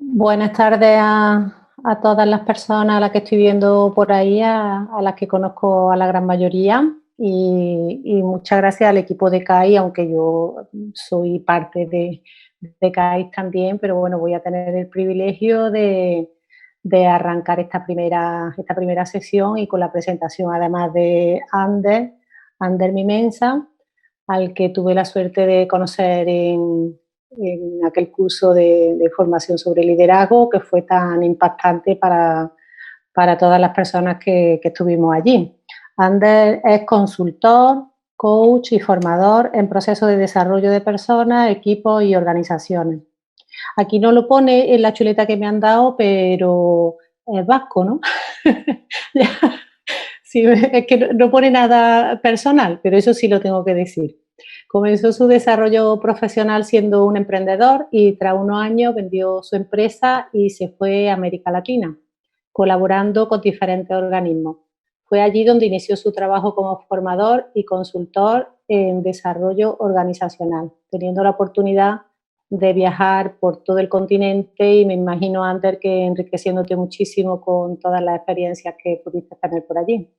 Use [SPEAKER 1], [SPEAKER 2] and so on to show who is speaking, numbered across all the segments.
[SPEAKER 1] Buenas tardes a todas las personas a las que estoy viendo por ahí, a las que conozco a la gran mayoría y muchas gracias al equipo de CAI, aunque yo soy parte de CAI también, pero bueno, voy a tener el privilegio de arrancar esta primera sesión y con la presentación además de Ander Mimensa, al que tuve la suerte de conocer en aquel curso de formación sobre liderazgo que fue tan impactante para todas las personas que estuvimos allí. Ander es consultor, coach y formador en procesos de desarrollo de personas, equipos y organizaciones. Aquí no lo pone en la chuleta que me han dado, pero es vasco, ¿no? Sí, es que no pone nada personal, pero eso sí lo tengo que decir. Comenzó su desarrollo profesional siendo un emprendedor y tras unos años vendió su empresa y se fue a América Latina, colaborando con diferentes organismos. Fue allí donde inició su trabajo como formador y consultor en desarrollo organizacional, teniendo la oportunidad de viajar por todo el continente y me imagino, Ander, que enriqueciéndote muchísimo con todas las experiencias que pudiste tener por allí.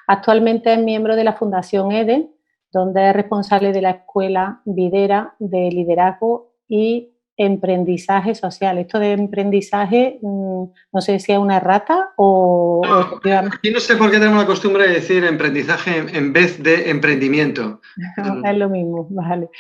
[SPEAKER 1] Actualmente es miembro de la Fundación EDE, donde es responsable de la Escuela Videra de Liderazgo y Emprendizaje Social. Esto de emprendizaje, no sé si es una errata o...
[SPEAKER 2] No, aquí no sé por qué tenemos la costumbre de decir emprendizaje en vez de emprendimiento.
[SPEAKER 1] Es lo mismo, vale.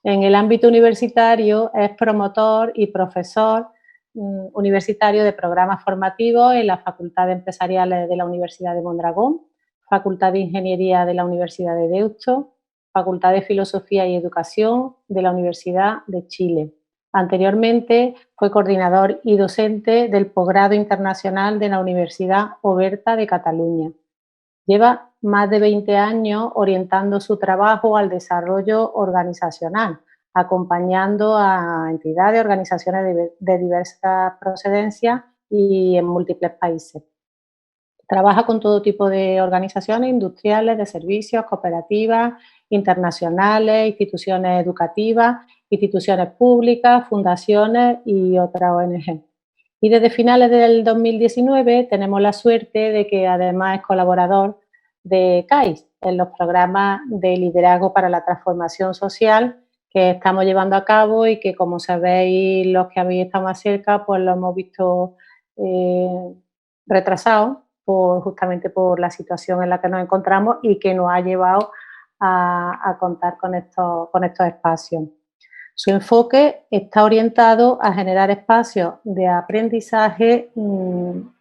[SPEAKER 1] En el ámbito universitario es promotor y profesor universitario de programas formativos en las facultades empresariales de la Universidad de Mondragón, Facultad de Ingeniería de la Universidad de Deusto, Facultad de Filosofía y Educación de la Universidad de Chile. Anteriormente fue coordinador y docente del posgrado internacional de la Universidad Oberta de Cataluña. Lleva más de 20 años orientando su trabajo al desarrollo organizacional, acompañando a entidades, organizaciones de diversas procedencias y en múltiples países. Trabaja con todo tipo de organizaciones industriales, de servicios, cooperativas, internacionales, instituciones educativas, instituciones públicas, fundaciones y otras ONG. Y desde finales del 2019 tenemos la suerte de que además es colaborador de CAIS en los programas de liderazgo para la transformación social que estamos llevando a cabo y que, como sabéis, los que habéis estado más cerca, pues lo hemos visto retrasado justamente por la situación en la que nos encontramos y que nos ha llevado a contar con estos espacios. Su enfoque está orientado a generar espacios de aprendizaje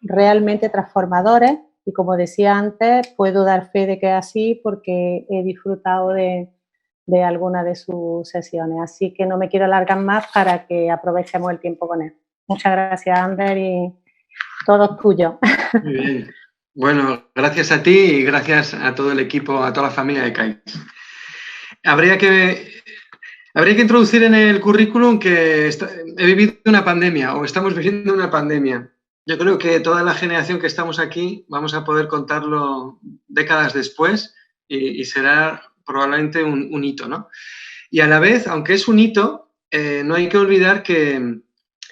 [SPEAKER 1] realmente transformadores y, como decía antes, puedo dar fe de que es así porque he disfrutado de algunas de sus sesiones. Así que no me quiero alargar más para que aprovechemos el tiempo con él. Muchas gracias, Ander, y todo tuyo.
[SPEAKER 2] Muy bien. Bueno, gracias a ti y gracias a todo el equipo, a toda la familia de CAI. Habría que introducir en el currículum que he vivido una pandemia o estamos viviendo una pandemia. Yo creo que toda la generación que estamos aquí vamos a poder contarlo décadas después y será probablemente un hito, ¿no? Y a la vez, aunque es un hito, no hay que olvidar que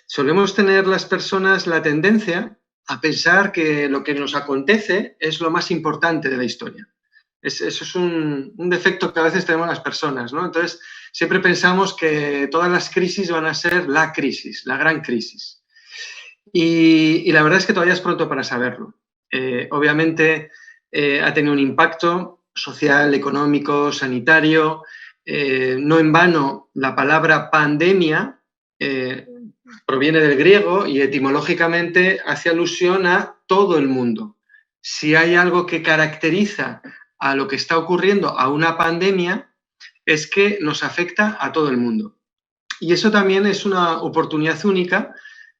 [SPEAKER 2] solemos tener las personas la tendencia a pensar que lo que nos acontece es lo más importante de la historia. Eso es un defecto que a veces tenemos las personas, ¿no? Entonces, siempre pensamos que todas las crisis van a ser la crisis, la gran crisis. Y la verdad es que todavía es pronto para saberlo. Obviamente ha tenido un impacto social, económico, sanitario. No en vano la palabra pandemia proviene del griego y etimológicamente hace alusión a todo el mundo. Si hay algo que caracteriza a lo que está ocurriendo, a una pandemia, es que nos afecta a todo el mundo. Y eso también es una oportunidad única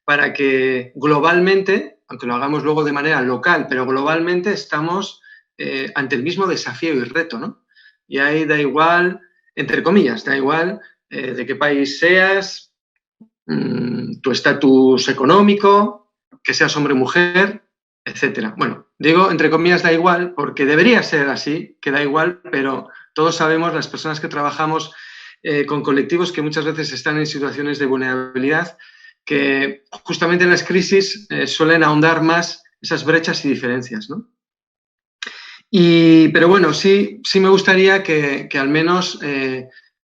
[SPEAKER 2] para que globalmente, aunque lo hagamos luego de manera local, pero globalmente estamos ante el mismo desafío y reto, ¿no? Y ahí da igual, entre comillas, da igual de qué país seas, tu estatus económico, que seas hombre o mujer, etcétera. Bueno, digo entre comillas da igual porque debería ser así, que da igual, pero todos sabemos, las personas que trabajamos con colectivos que muchas veces están en situaciones de vulnerabilidad, que justamente en las crisis suelen ahondar más esas brechas y diferencias, ¿no? Pero bueno, sí me gustaría que al menos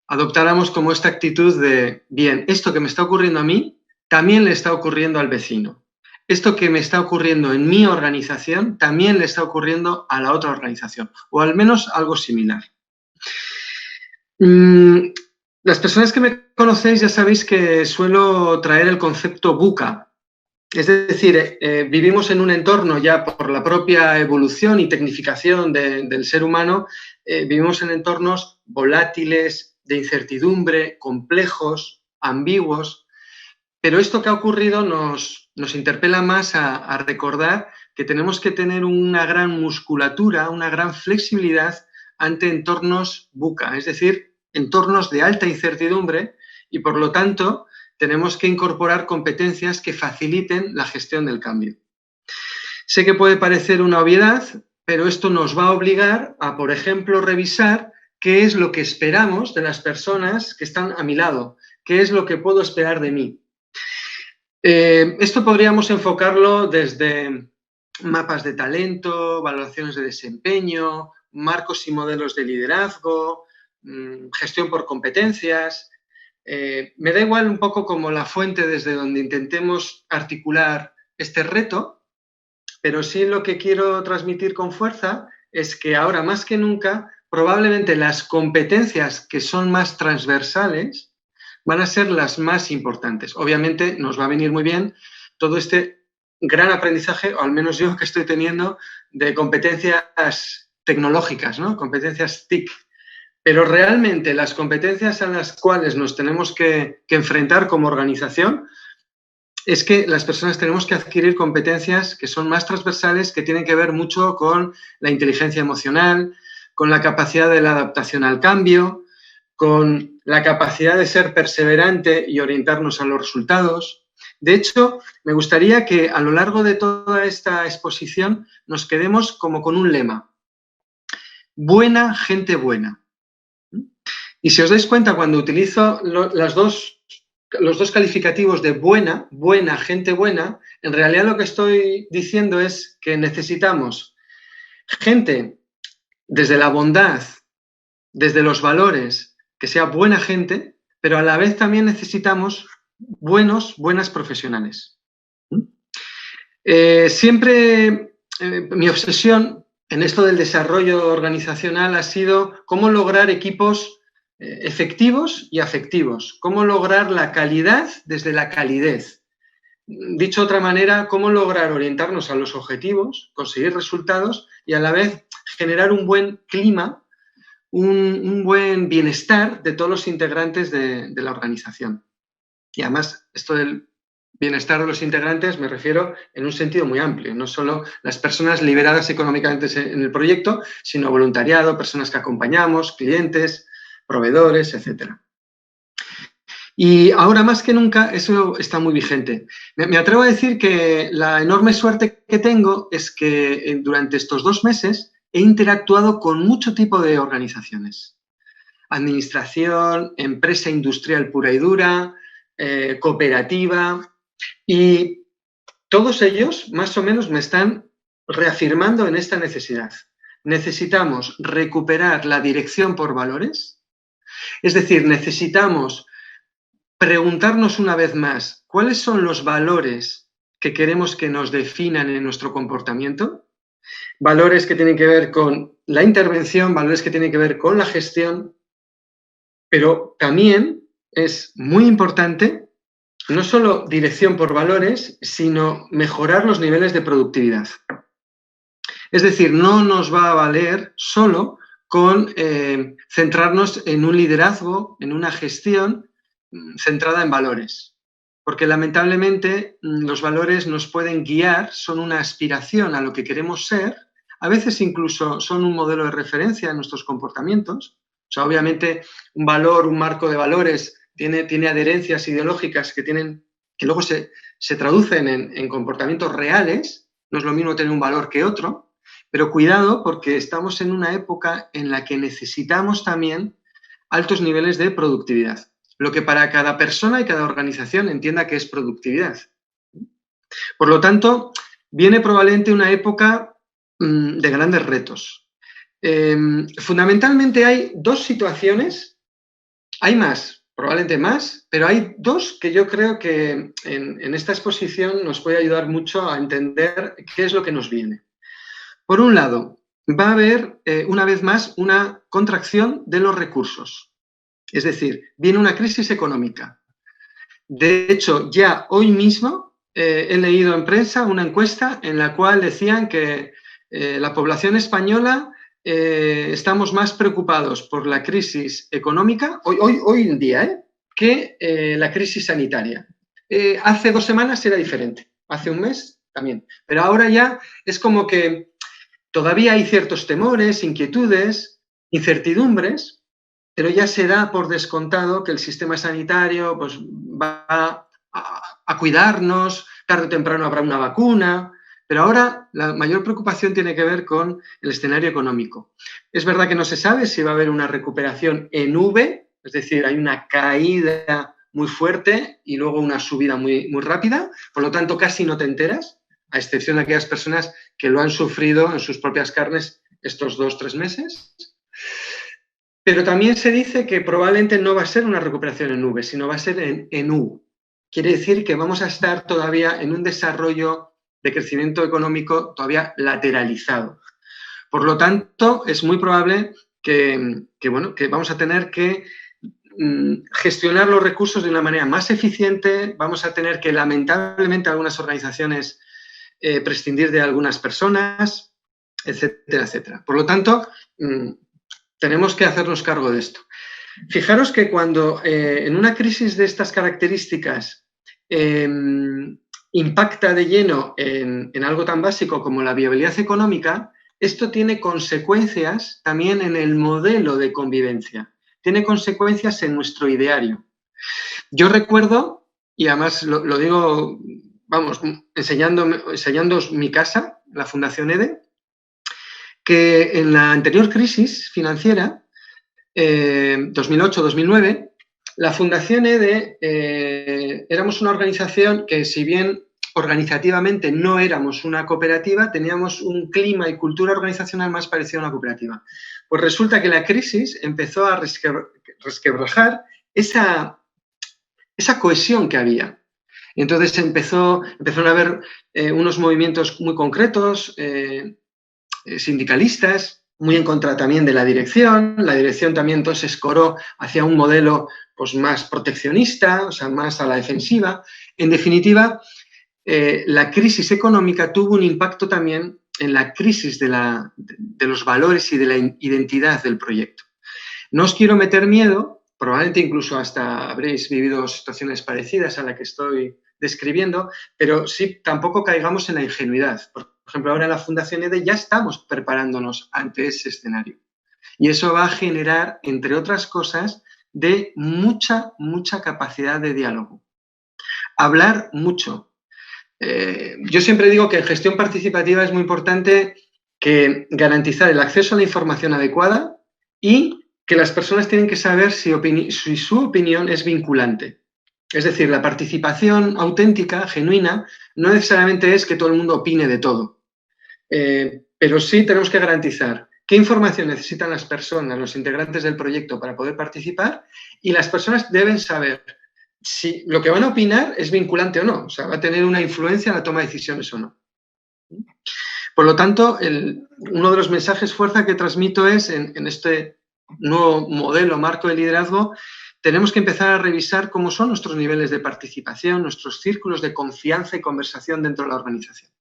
[SPEAKER 2] adoptáramos como esta actitud de, bien, esto que me está ocurriendo a mí, también le está ocurriendo al vecino. Esto que me está ocurriendo en mi organización, también le está ocurriendo a la otra organización, o al menos algo similar. Las personas que me conocéis ya sabéis que suelo traer el concepto VUCA. Es decir, vivimos en un entorno ya por la propia evolución y tecnificación del ser humano, vivimos en entornos volátiles, de incertidumbre, complejos, ambiguos, pero esto que ha ocurrido nos interpela más a recordar que tenemos que tener una gran musculatura, una gran flexibilidad ante entornos VUCA, es decir, entornos de alta incertidumbre y, por lo tanto, tenemos que incorporar competencias que faciliten la gestión del cambio. Sé que puede parecer una obviedad, pero esto nos va a obligar a, por ejemplo, revisar qué es lo que esperamos de las personas que están a mi lado, qué es lo que puedo esperar de mí. Esto podríamos enfocarlo desde mapas de talento, valoraciones de desempeño, marcos y modelos de liderazgo, gestión por competencias. Me da igual un poco como la fuente desde donde intentemos articular este reto, pero sí lo que quiero transmitir con fuerza es que ahora más que nunca probablemente las competencias que son más transversales van a ser las más importantes. Obviamente nos va a venir muy bien todo este gran aprendizaje, o al menos yo que estoy teniendo, de competencias tecnológicas, ¿no? Competencias TIC. Pero realmente las competencias a las cuales nos tenemos que enfrentar como organización es que las personas tenemos que adquirir competencias que son más transversales, que tienen que ver mucho con la inteligencia emocional, con la capacidad de la adaptación al cambio, con la capacidad de ser perseverante y orientarnos a los resultados. De hecho, me gustaría que a lo largo de toda esta exposición nos quedemos como con un lema. Buena gente buena. Y si os dais cuenta, cuando utilizo los dos calificativos de buena, gente buena, en realidad lo que estoy diciendo es que necesitamos gente desde la bondad, desde los valores, que sea buena gente, pero a la vez también necesitamos buenas profesionales. Siempre mi obsesión en esto del desarrollo organizacional ha sido cómo lograr equipos efectivos y afectivos, cómo lograr la calidad desde la calidez. Dicho de otra manera, cómo lograr orientarnos a los objetivos, conseguir resultados y a la vez generar un buen clima, un buen bienestar de todos los integrantes de la organización. Y además, esto del bienestar de los integrantes me refiero en un sentido muy amplio, no solo las personas liberadas económicamente en el proyecto, sino voluntariado, personas que acompañamos, clientes, proveedores, etc. Y ahora más que nunca eso está muy vigente. Me atrevo a decir que la enorme suerte que tengo es que durante estos 2 meses he interactuado con mucho tipo de organizaciones. Administración, empresa industrial pura y dura, cooperativa, y todos ellos más o menos me están reafirmando en esta necesidad. Necesitamos recuperar la dirección por valores, es decir, necesitamos preguntarnos una vez más cuáles son los valores que queremos que nos definan en nuestro comportamiento, valores que tienen que ver con la intervención, valores que tienen que ver con la gestión, pero también es muy importante no solo dirección por valores, sino mejorar los niveles de productividad. Es decir, no nos va a valer solo con centrarnos en un liderazgo, en una gestión centrada en valores, porque lamentablemente los valores nos pueden guiar, son una aspiración a lo que queremos ser, a veces incluso son un modelo de referencia en nuestros comportamientos. O sea, obviamente un valor, un marco de valores tiene adherencias ideológicas que luego se traducen en comportamientos reales. No es lo mismo tener un valor que otro, pero cuidado porque estamos en una época en la que necesitamos también altos niveles de productividad. lo que para cada persona y cada organización entienda que es productividad. Por lo tanto, viene probablemente una época de grandes retos. Fundamentalmente hay dos situaciones, hay más, probablemente más, pero hay dos que yo creo que en esta exposición nos puede ayudar mucho a entender qué es lo que nos viene. Por un lado, va a haber una vez más una contracción de los recursos, es decir, viene una crisis económica. De hecho, ya hoy mismo he leído en prensa una encuesta en la cual decían que la población española estamos más preocupados por la crisis económica, hoy en día, que la crisis sanitaria. Hace 2 semanas era diferente, hace un mes también, pero ahora ya es como que todavía hay ciertos temores, inquietudes, incertidumbres, pero ya se da por descontado que el sistema sanitario pues, va a cuidarnos, tarde o temprano habrá una vacuna, pero ahora la mayor preocupación tiene que ver con el escenario económico. Es verdad que no se sabe si va a haber una recuperación en V, es decir, hay una caída muy fuerte y luego una subida muy rápida, por lo tanto casi no te enteras, a excepción de aquellas personas que lo han sufrido en sus propias carnes estos 2-3 meses. Pero también se dice que probablemente no va a ser una recuperación en V, sino va a ser en U. Quiere decir que vamos a estar todavía en un desarrollo de crecimiento económico todavía lateralizado. Por lo tanto, es muy probable que vamos a tener que gestionar los recursos de una manera más eficiente, vamos a tener que, lamentablemente, algunas organizaciones prescindir de algunas personas, etcétera, etcétera. Por lo tanto, tenemos que hacernos cargo de esto. Fijaros que cuando en una crisis de estas características impacta de lleno en algo tan básico como la viabilidad económica, esto tiene consecuencias también en el modelo de convivencia, tiene consecuencias en nuestro ideario. Yo recuerdo, y además lo digo, vamos, enseñándoos mi casa, la Fundación EDE, que en la anterior crisis financiera, 2008-2009, la Fundación EDE éramos una organización que, si bien organizativamente no éramos una cooperativa, teníamos un clima y cultura organizacional más parecido a una cooperativa. Pues resulta que la crisis empezó a resquebrajar esa cohesión que había. Entonces empezaron a haber unos movimientos muy concretos, sindicalistas, muy en contra también de la dirección también entonces escoró hacia un modelo pues, más proteccionista, o sea, más a la defensiva. En definitiva, la crisis económica tuvo un impacto también en la crisis de los valores y de la identidad del proyecto. No os quiero meter miedo, probablemente incluso hasta habréis vivido situaciones parecidas a la que estoy describiendo, pero sí tampoco caigamos en la ingenuidad. Por ejemplo, ahora en la Fundación EDE ya estamos preparándonos ante ese escenario. Y eso va a generar, entre otras cosas, de mucha capacidad de diálogo. Hablar mucho. Yo siempre digo que en gestión participativa es muy importante que garantizar el acceso a la información adecuada y que las personas tienen que saber si su opinión es vinculante. Es decir, la participación auténtica, genuina, no necesariamente es que todo el mundo opine de todo. Pero sí tenemos que garantizar qué información necesitan las personas, los integrantes del proyecto para poder participar, y las personas deben saber si lo que van a opinar es vinculante o no, o sea, va a tener una influencia en la toma de decisiones o no. Por lo tanto, uno de los mensajes fuerza que transmito es, en este nuevo modelo, marco de liderazgo, tenemos que empezar a revisar cómo son nuestros niveles de participación, nuestros círculos de confianza y conversación dentro de la organización.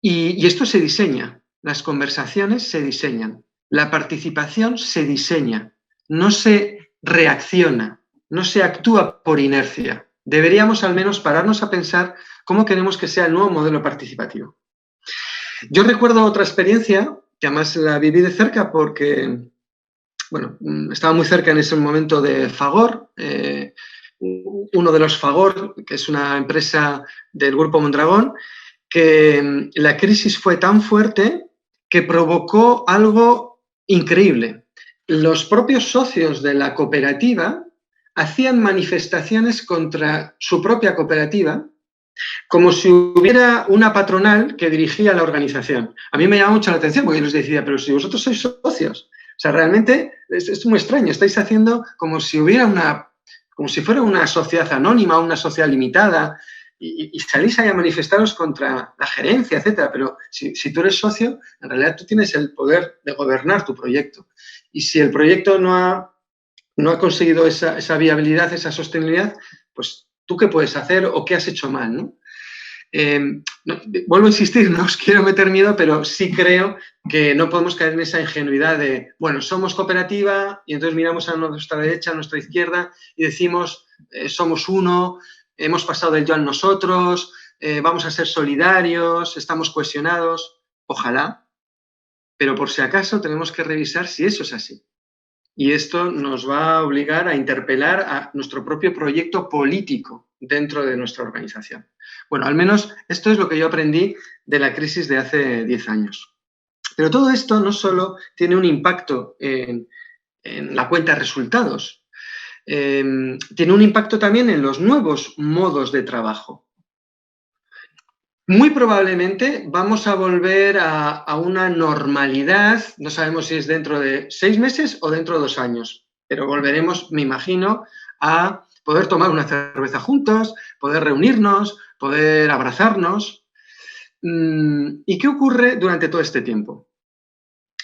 [SPEAKER 2] Y esto se diseña, las conversaciones se diseñan, la participación se diseña, no se reacciona, no se actúa por inercia. Deberíamos al menos pararnos a pensar cómo queremos que sea el nuevo modelo participativo. Yo recuerdo otra experiencia, que además la viví de cerca porque, bueno, estaba muy cerca en ese momento de Fagor, uno de los Fagor, que es una empresa del Grupo Mondragón, que la crisis fue tan fuerte que provocó algo increíble. Los propios socios de la cooperativa hacían manifestaciones contra su propia cooperativa, como si hubiera una patronal que dirigía la organización. A mí me llama mucho la atención porque yo les decía, pero si vosotros sois socios, o sea, realmente es muy extraño, estáis haciendo como si hubiera como si fuera una sociedad anónima, una sociedad limitada, y salís ahí a manifestaros contra la gerencia, etcétera, pero si tú eres socio, en realidad tú tienes el poder de gobernar tu proyecto. Y si el proyecto no ha conseguido esa viabilidad, esa sostenibilidad, pues tú qué puedes hacer o qué has hecho mal, ¿no? Vuelvo a insistir, no os quiero meter miedo, pero sí creo que no podemos caer en esa ingenuidad de, bueno, somos cooperativa y entonces miramos a nuestra derecha, a nuestra izquierda y decimos, somos uno, hemos pasado del yo al nosotros, vamos a ser solidarios, estamos cohesionados. Ojalá, pero por si acaso tenemos que revisar si eso es así. Y esto nos va a obligar a interpelar a nuestro propio proyecto político dentro de nuestra organización. Bueno, al menos esto es lo que yo aprendí de la crisis de hace 10 años. Pero todo esto no solo tiene un impacto en la cuenta de resultados, tiene un impacto también en los nuevos modos de trabajo. Muy probablemente vamos a volver a una normalidad, no sabemos si es dentro de 6 meses o dentro de 2 años, pero volveremos, me imagino, a poder tomar una cerveza juntos, poder reunirnos, poder abrazarnos. ¿Y qué ocurre durante todo este tiempo?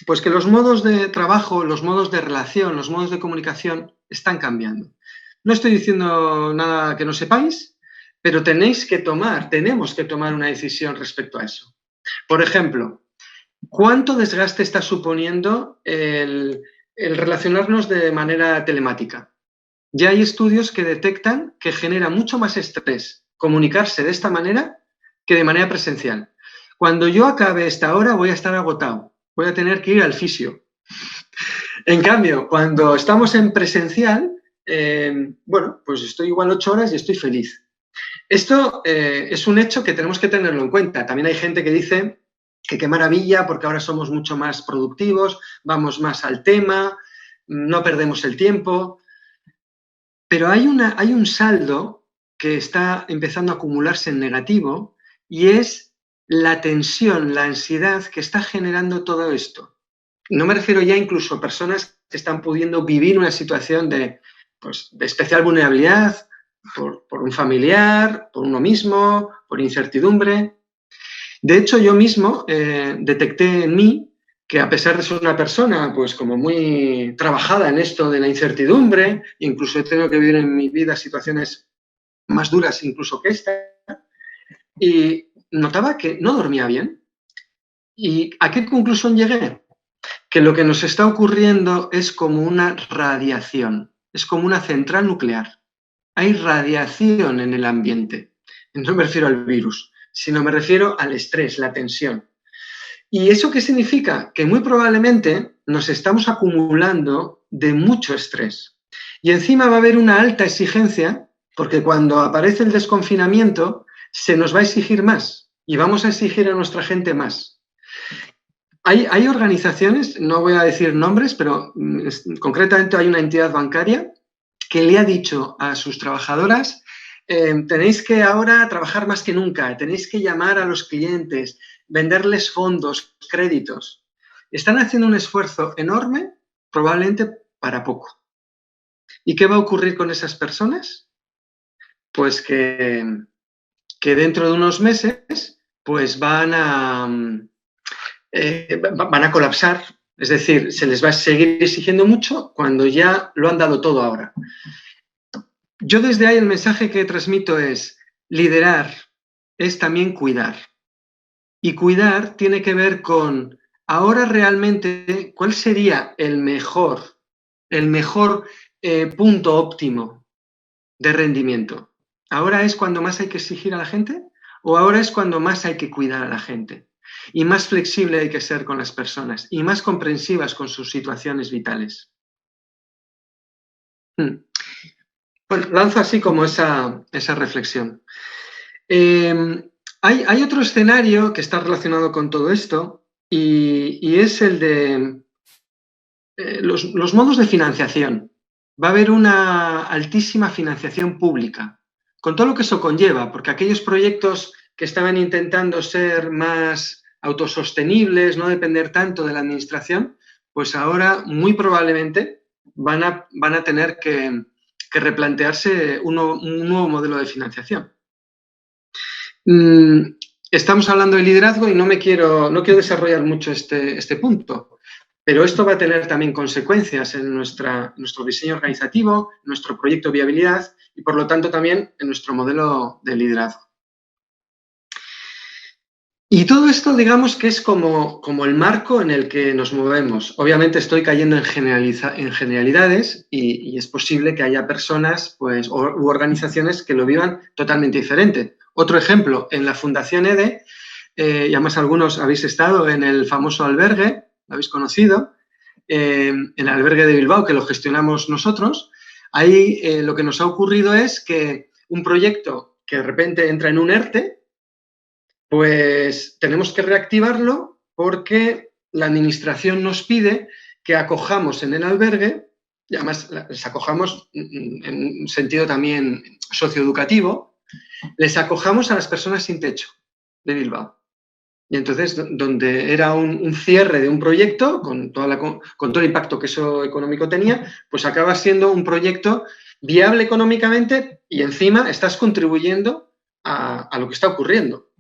[SPEAKER 2] Pues que los modos de trabajo, los modos de relación, los modos de comunicación están cambiando. No estoy diciendo nada que no sepáis, pero tenemos que tomar una decisión respecto a eso. Por ejemplo, ¿cuánto desgaste está suponiendo el relacionarnos de manera telemática? Ya hay estudios que detectan que genera mucho más estrés comunicarse de esta manera que de manera presencial. Cuando yo acabe esta hora voy a estar agotado, voy a tener que ir al fisio. En cambio, cuando estamos en presencial, bueno, pues estoy igual 8 horas y estoy feliz. Esto es un hecho que tenemos que tenerlo en cuenta. También hay gente que dice que qué maravilla porque ahora somos mucho más productivos, vamos más al tema, no perdemos el tiempo. Pero hay un saldo que está empezando a acumularse en negativo y es la tensión, la ansiedad que está generando todo esto. No me refiero ya incluso a personas que están pudiendo vivir una situación de especial vulnerabilidad, por un familiar, por uno mismo, por incertidumbre. De hecho, yo mismo detecté en mí que a pesar de ser una persona pues como muy trabajada en esto de la incertidumbre, incluso he tenido que vivir en mi vida situaciones más duras incluso que esta, y notaba que no dormía bien. ¿Y a qué conclusión llegué? Que lo que nos está ocurriendo es como una radiación, es como una central nuclear. Hay radiación en el ambiente. No me refiero al virus, sino me refiero al estrés, la tensión. ¿Y eso qué significa? Que muy probablemente nos estamos acumulando de mucho estrés. Y encima va a haber una alta exigencia, porque cuando aparece el desconfinamiento, se nos va a exigir más y vamos a exigir a nuestra gente más. Hay organizaciones, no voy a decir nombres, pero concretamente hay una entidad bancaria que le ha dicho a sus trabajadoras, tenéis que ahora trabajar más que nunca, tenéis que llamar a los clientes, venderles fondos, créditos. Están haciendo un esfuerzo enorme, probablemente para poco. ¿Y qué va a ocurrir con esas personas? Pues que dentro de unos meses pues van a colapsar, es decir, se les va a seguir exigiendo mucho cuando ya lo han dado todo ahora. Yo desde ahí el mensaje que transmito es liderar, es también cuidar. Y cuidar tiene que ver con ahora realmente cuál sería el mejor punto óptimo de rendimiento. ¿Ahora es cuando más hay que exigir a la gente o ahora es cuando más hay que cuidar a la gente? Y más flexible hay que ser con las personas y más comprensivas con sus situaciones vitales. Bueno, lanzo así como esa reflexión. Hay otro escenario que está relacionado con todo esto y es el de los modos de financiación. va a haber una altísima financiación pública, con todo lo que eso conlleva, porque aquellos proyectos que estaban intentando ser más autosostenibles, no depender tanto de la administración, pues ahora muy probablemente van a tener que replantearse un nuevo modelo de financiación. Estamos hablando de liderazgo y no quiero desarrollar mucho este punto, pero esto va a tener también consecuencias en nuestro diseño organizativo, nuestro proyecto de viabilidad y, por lo tanto, también en nuestro modelo de liderazgo. Y todo esto, digamos que es como el marco en el que nos movemos. Obviamente estoy cayendo en generalidades y es posible que haya personas pues, u organizaciones que lo vivan totalmente diferente. Otro ejemplo, en la Fundación EDE, y además algunos habéis estado en el famoso albergue, lo habéis conocido, en el albergue de Bilbao, que lo gestionamos nosotros. Ahí lo que nos ha ocurrido es que un proyecto que de repente entra en un ERTE, pues tenemos que reactivarlo porque la administración nos pide que acojamos en el albergue, y además les acojamos en un sentido también socioeducativo, les acojamos a las personas sin techo de Bilbao. Y entonces, donde era un cierre de un proyecto, con todo el impacto que eso económico tenía, pues acaba siendo un proyecto viable económicamente y encima estás contribuyendo a lo que está ocurriendo.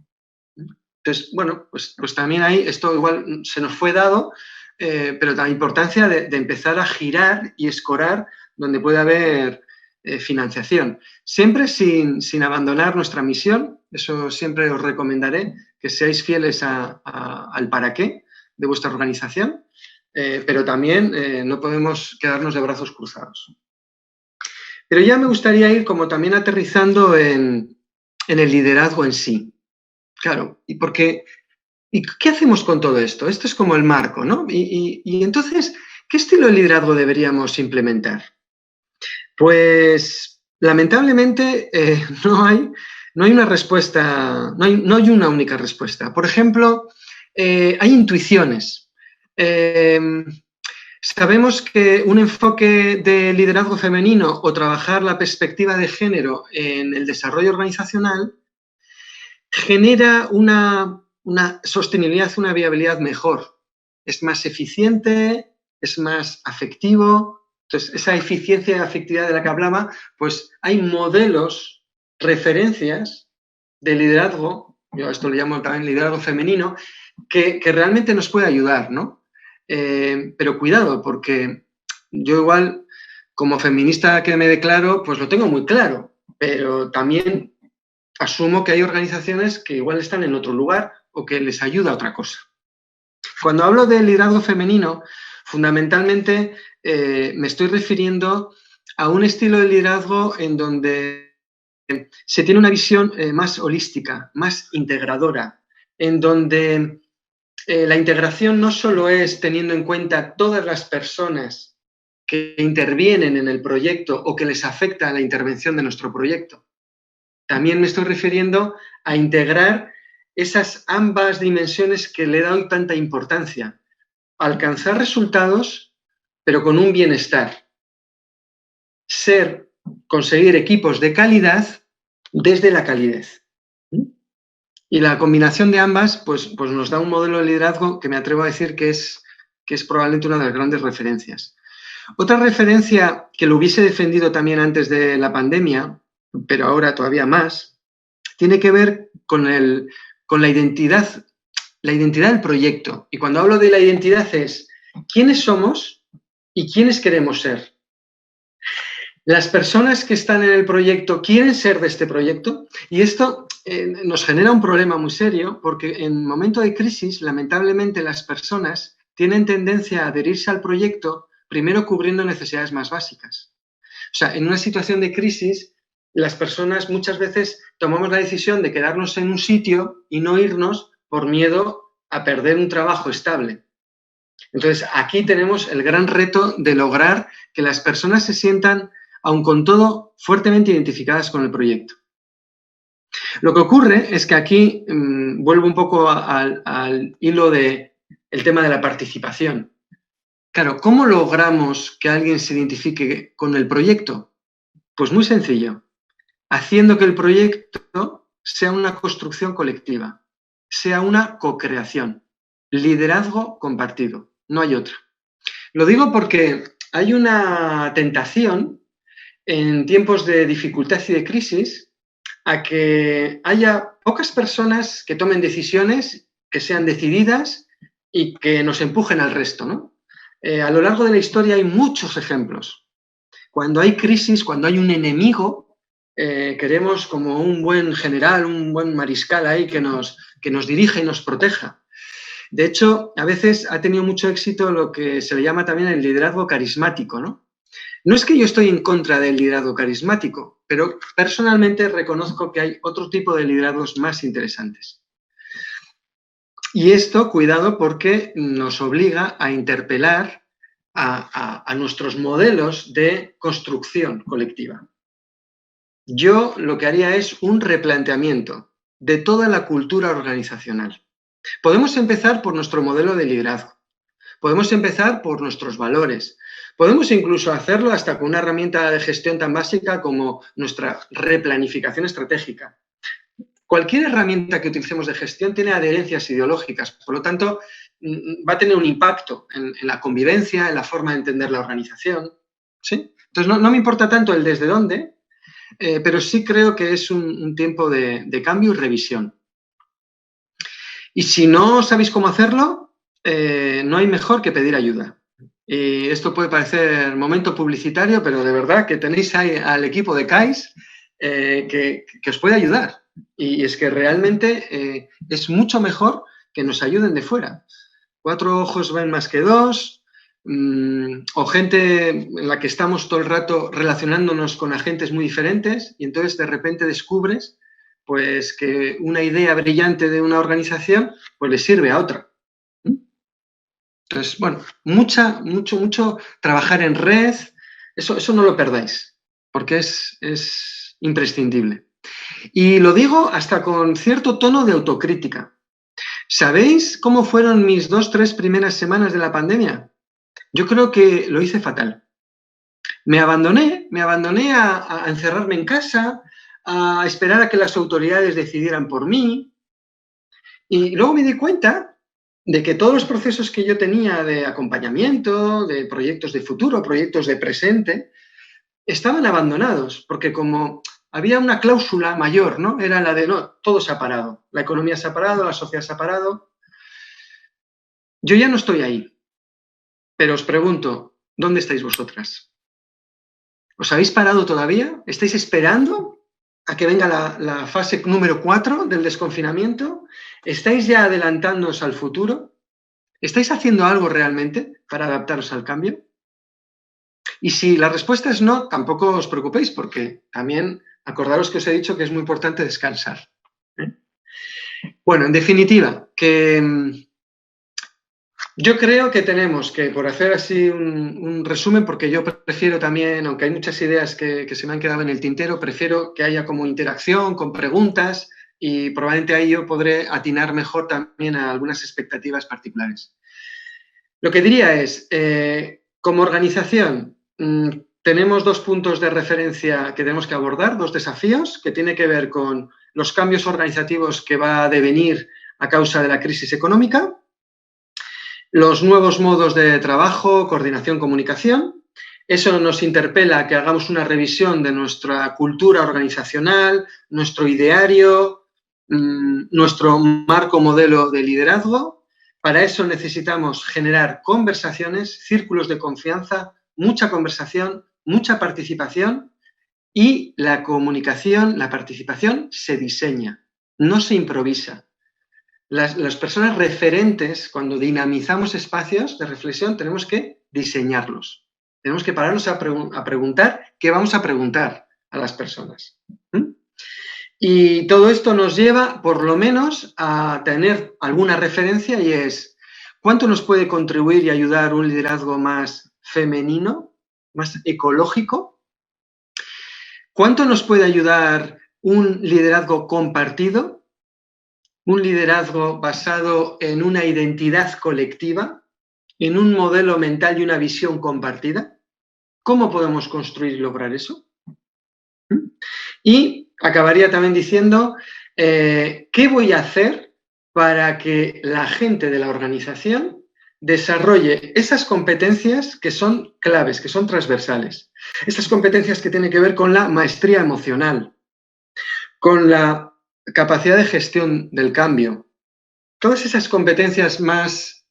[SPEAKER 2] Entonces, bueno, pues también ahí esto igual se nos fue dado, pero la importancia de empezar a girar y escorar donde puede haber financiación. Siempre sin abandonar nuestra misión, eso siempre os recomendaré, que seáis fieles al para qué de vuestra organización, pero también no podemos quedarnos de brazos cruzados. Pero ya me gustaría ir como también aterrizando en el liderazgo en sí. Claro, ¿y qué hacemos con todo esto? Esto es como el marco, ¿no? Y entonces, ¿qué estilo de liderazgo deberíamos implementar? Pues, lamentablemente, no hay una respuesta, no hay una única respuesta. Por ejemplo, hay intuiciones. Sabemos que un enfoque de liderazgo femenino o trabajar la perspectiva de género en el desarrollo organizacional genera una sostenibilidad, una viabilidad mejor. Es más eficiente, es más afectivo. Entonces, esa eficiencia y afectividad de la que hablaba, pues hay modelos, referencias de liderazgo, yo a esto le llamo también liderazgo femenino, que realmente nos puede ayudar, ¿no? Pero cuidado, porque yo igual, como feminista que me declaro, pues lo tengo muy claro, pero también asumo que hay organizaciones que igual están en otro lugar o que les ayuda a otra cosa. Cuando hablo de liderazgo femenino, fundamentalmente me estoy refiriendo a un estilo de liderazgo en donde se tiene una visión más holística, más integradora, en donde la integración no solo es teniendo en cuenta todas las personas que intervienen en el proyecto o que les afecta la intervención de nuestro proyecto. También me estoy refiriendo a integrar esas ambas dimensiones que le he dado tanta importancia. Alcanzar resultados, pero con un bienestar. Conseguir equipos de calidad desde la calidez. Y la combinación de ambas, pues nos da un modelo de liderazgo que me atrevo a decir que es probablemente una de las grandes referencias. Otra referencia que lo hubiese defendido también antes de la pandemia, pero ahora todavía más, tiene que ver con la identidad del proyecto. Y cuando hablo de la identidad es quiénes somos y quiénes queremos ser. Las personas que están en el proyecto quieren ser de este proyecto y esto nos genera un problema muy serio porque en momento de crisis, lamentablemente, las personas tienen tendencia a adherirse al proyecto primero cubriendo necesidades más básicas. O sea, en una situación de crisis, las personas muchas veces tomamos la decisión de quedarnos en un sitio y no irnos por miedo a perder un trabajo estable. Entonces, aquí tenemos el gran reto de lograr que las personas se sientan, aun con todo, fuertemente identificadas con el proyecto. Lo que ocurre es que aquí vuelvo un poco al hilo del tema de la participación. Claro, ¿cómo logramos que alguien se identifique con el proyecto? Pues muy sencillo, haciendo que el proyecto sea una construcción colectiva, sea una co-creación, liderazgo compartido, no hay otra. Lo digo porque hay una tentación en tiempos de dificultad y de crisis a que haya pocas personas que tomen decisiones, que sean decididas y que nos empujen al resto, ¿no? A lo largo de la historia hay muchos ejemplos. Cuando hay crisis, cuando hay un enemigo, queremos como un buen general, un buen mariscal ahí que nos dirija y nos proteja. De hecho, a veces ha tenido mucho éxito lo que se le llama también el liderazgo carismático, ¿no? No es que yo estoy en contra del liderazgo carismático, pero personalmente reconozco que hay otro tipo de liderazgos más interesantes. Y esto, cuidado, porque nos obliga a interpelar a nuestros modelos de construcción colectiva. Yo lo que haría es un replanteamiento de toda la cultura organizacional. Podemos empezar por nuestro modelo de liderazgo. Podemos empezar por nuestros valores. Podemos incluso hacerlo hasta con una herramienta de gestión tan básica como nuestra replanificación estratégica. Cualquier herramienta que utilicemos de gestión tiene adherencias ideológicas, por lo tanto, va a tener un impacto en la convivencia, en la forma de entender la organización, ¿sí? Entonces, no me importa tanto el desde dónde, pero sí creo que es un tiempo de cambio y revisión. Y si no sabéis cómo hacerlo, no hay mejor que pedir ayuda. Y esto puede parecer momento publicitario, pero de verdad que tenéis ahí al equipo de CAIS que os puede ayudar. Y es que realmente es mucho mejor que nos ayuden de fuera. 4 ojos ven más que 2, o gente en la que estamos todo el rato relacionándonos con agentes muy diferentes y entonces de repente descubres pues que una idea brillante de una organización pues le sirve a otra. Entonces, bueno, mucho trabajar en red, eso no lo perdáis, porque es imprescindible. Y lo digo hasta con cierto tono de autocrítica. ¿Sabéis cómo fueron mis 2-3 primeras semanas de la pandemia? Yo creo que lo hice fatal. Me abandoné a encerrarme en casa, a esperar a que las autoridades decidieran por mí. Y luego me di cuenta de que todos los procesos que yo tenía de acompañamiento, de proyectos de futuro, proyectos de presente, estaban abandonados, porque como había una cláusula mayor, ¿no? Era la de, no, todo se ha parado, la economía se ha parado, la sociedad se ha parado. Yo ya no estoy ahí, pero os pregunto, ¿dónde estáis vosotras? ¿Os habéis parado todavía? ¿Estáis esperando a que venga la fase número 4 del desconfinamiento? ¿Estáis ya adelantándoos al futuro? ¿Estáis haciendo algo realmente para adaptaros al cambio? Y si la respuesta es no, tampoco os preocupéis, porque también acordaros que os he dicho que es muy importante descansar. Bueno, en definitiva, que yo creo que tenemos que, por hacer así un resumen, porque yo prefiero también, aunque hay muchas ideas que se me han quedado en el tintero, prefiero que haya como interacción con preguntas y probablemente ahí yo podré atinar mejor también a algunas expectativas particulares. Lo que diría es, como organización, tenemos 2 puntos de referencia que tenemos que abordar, 2 desafíos, que tiene que ver con los cambios organizativos que va a devenir a causa de la crisis económica, los nuevos modos de trabajo, coordinación, comunicación. Eso nos interpela a que hagamos una revisión de nuestra cultura organizacional, nuestro ideario, nuestro marco modelo de liderazgo. Para eso necesitamos generar conversaciones, círculos de confianza, mucha conversación, mucha participación y la comunicación, la participación se diseña, no se improvisa. Las personas referentes, cuando dinamizamos espacios de reflexión, tenemos que diseñarlos. Tenemos que pararnos a preguntar qué vamos a preguntar a las personas. Y todo esto nos lleva, por lo menos, a tener alguna referencia y es, ¿cuánto nos puede contribuir y ayudar un liderazgo más femenino, más ecológico? ¿Cuánto nos puede ayudar un liderazgo compartido? Un liderazgo basado en una identidad colectiva, en un modelo mental y una visión compartida? ¿Cómo podemos construir y lograr eso? Y acabaría también diciendo, ¿qué voy a hacer para que la gente de la organización desarrolle esas competencias que son claves, que son transversales? Esas competencias que tienen que ver con la maestría emocional, con la capacidad de gestión del cambio. Todas esas competencias más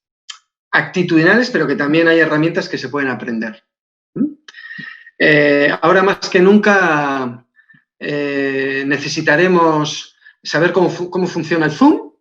[SPEAKER 2] actitudinales, pero que también hay herramientas que se pueden aprender. Ahora más que nunca necesitaremos saber cómo funciona el Zoom.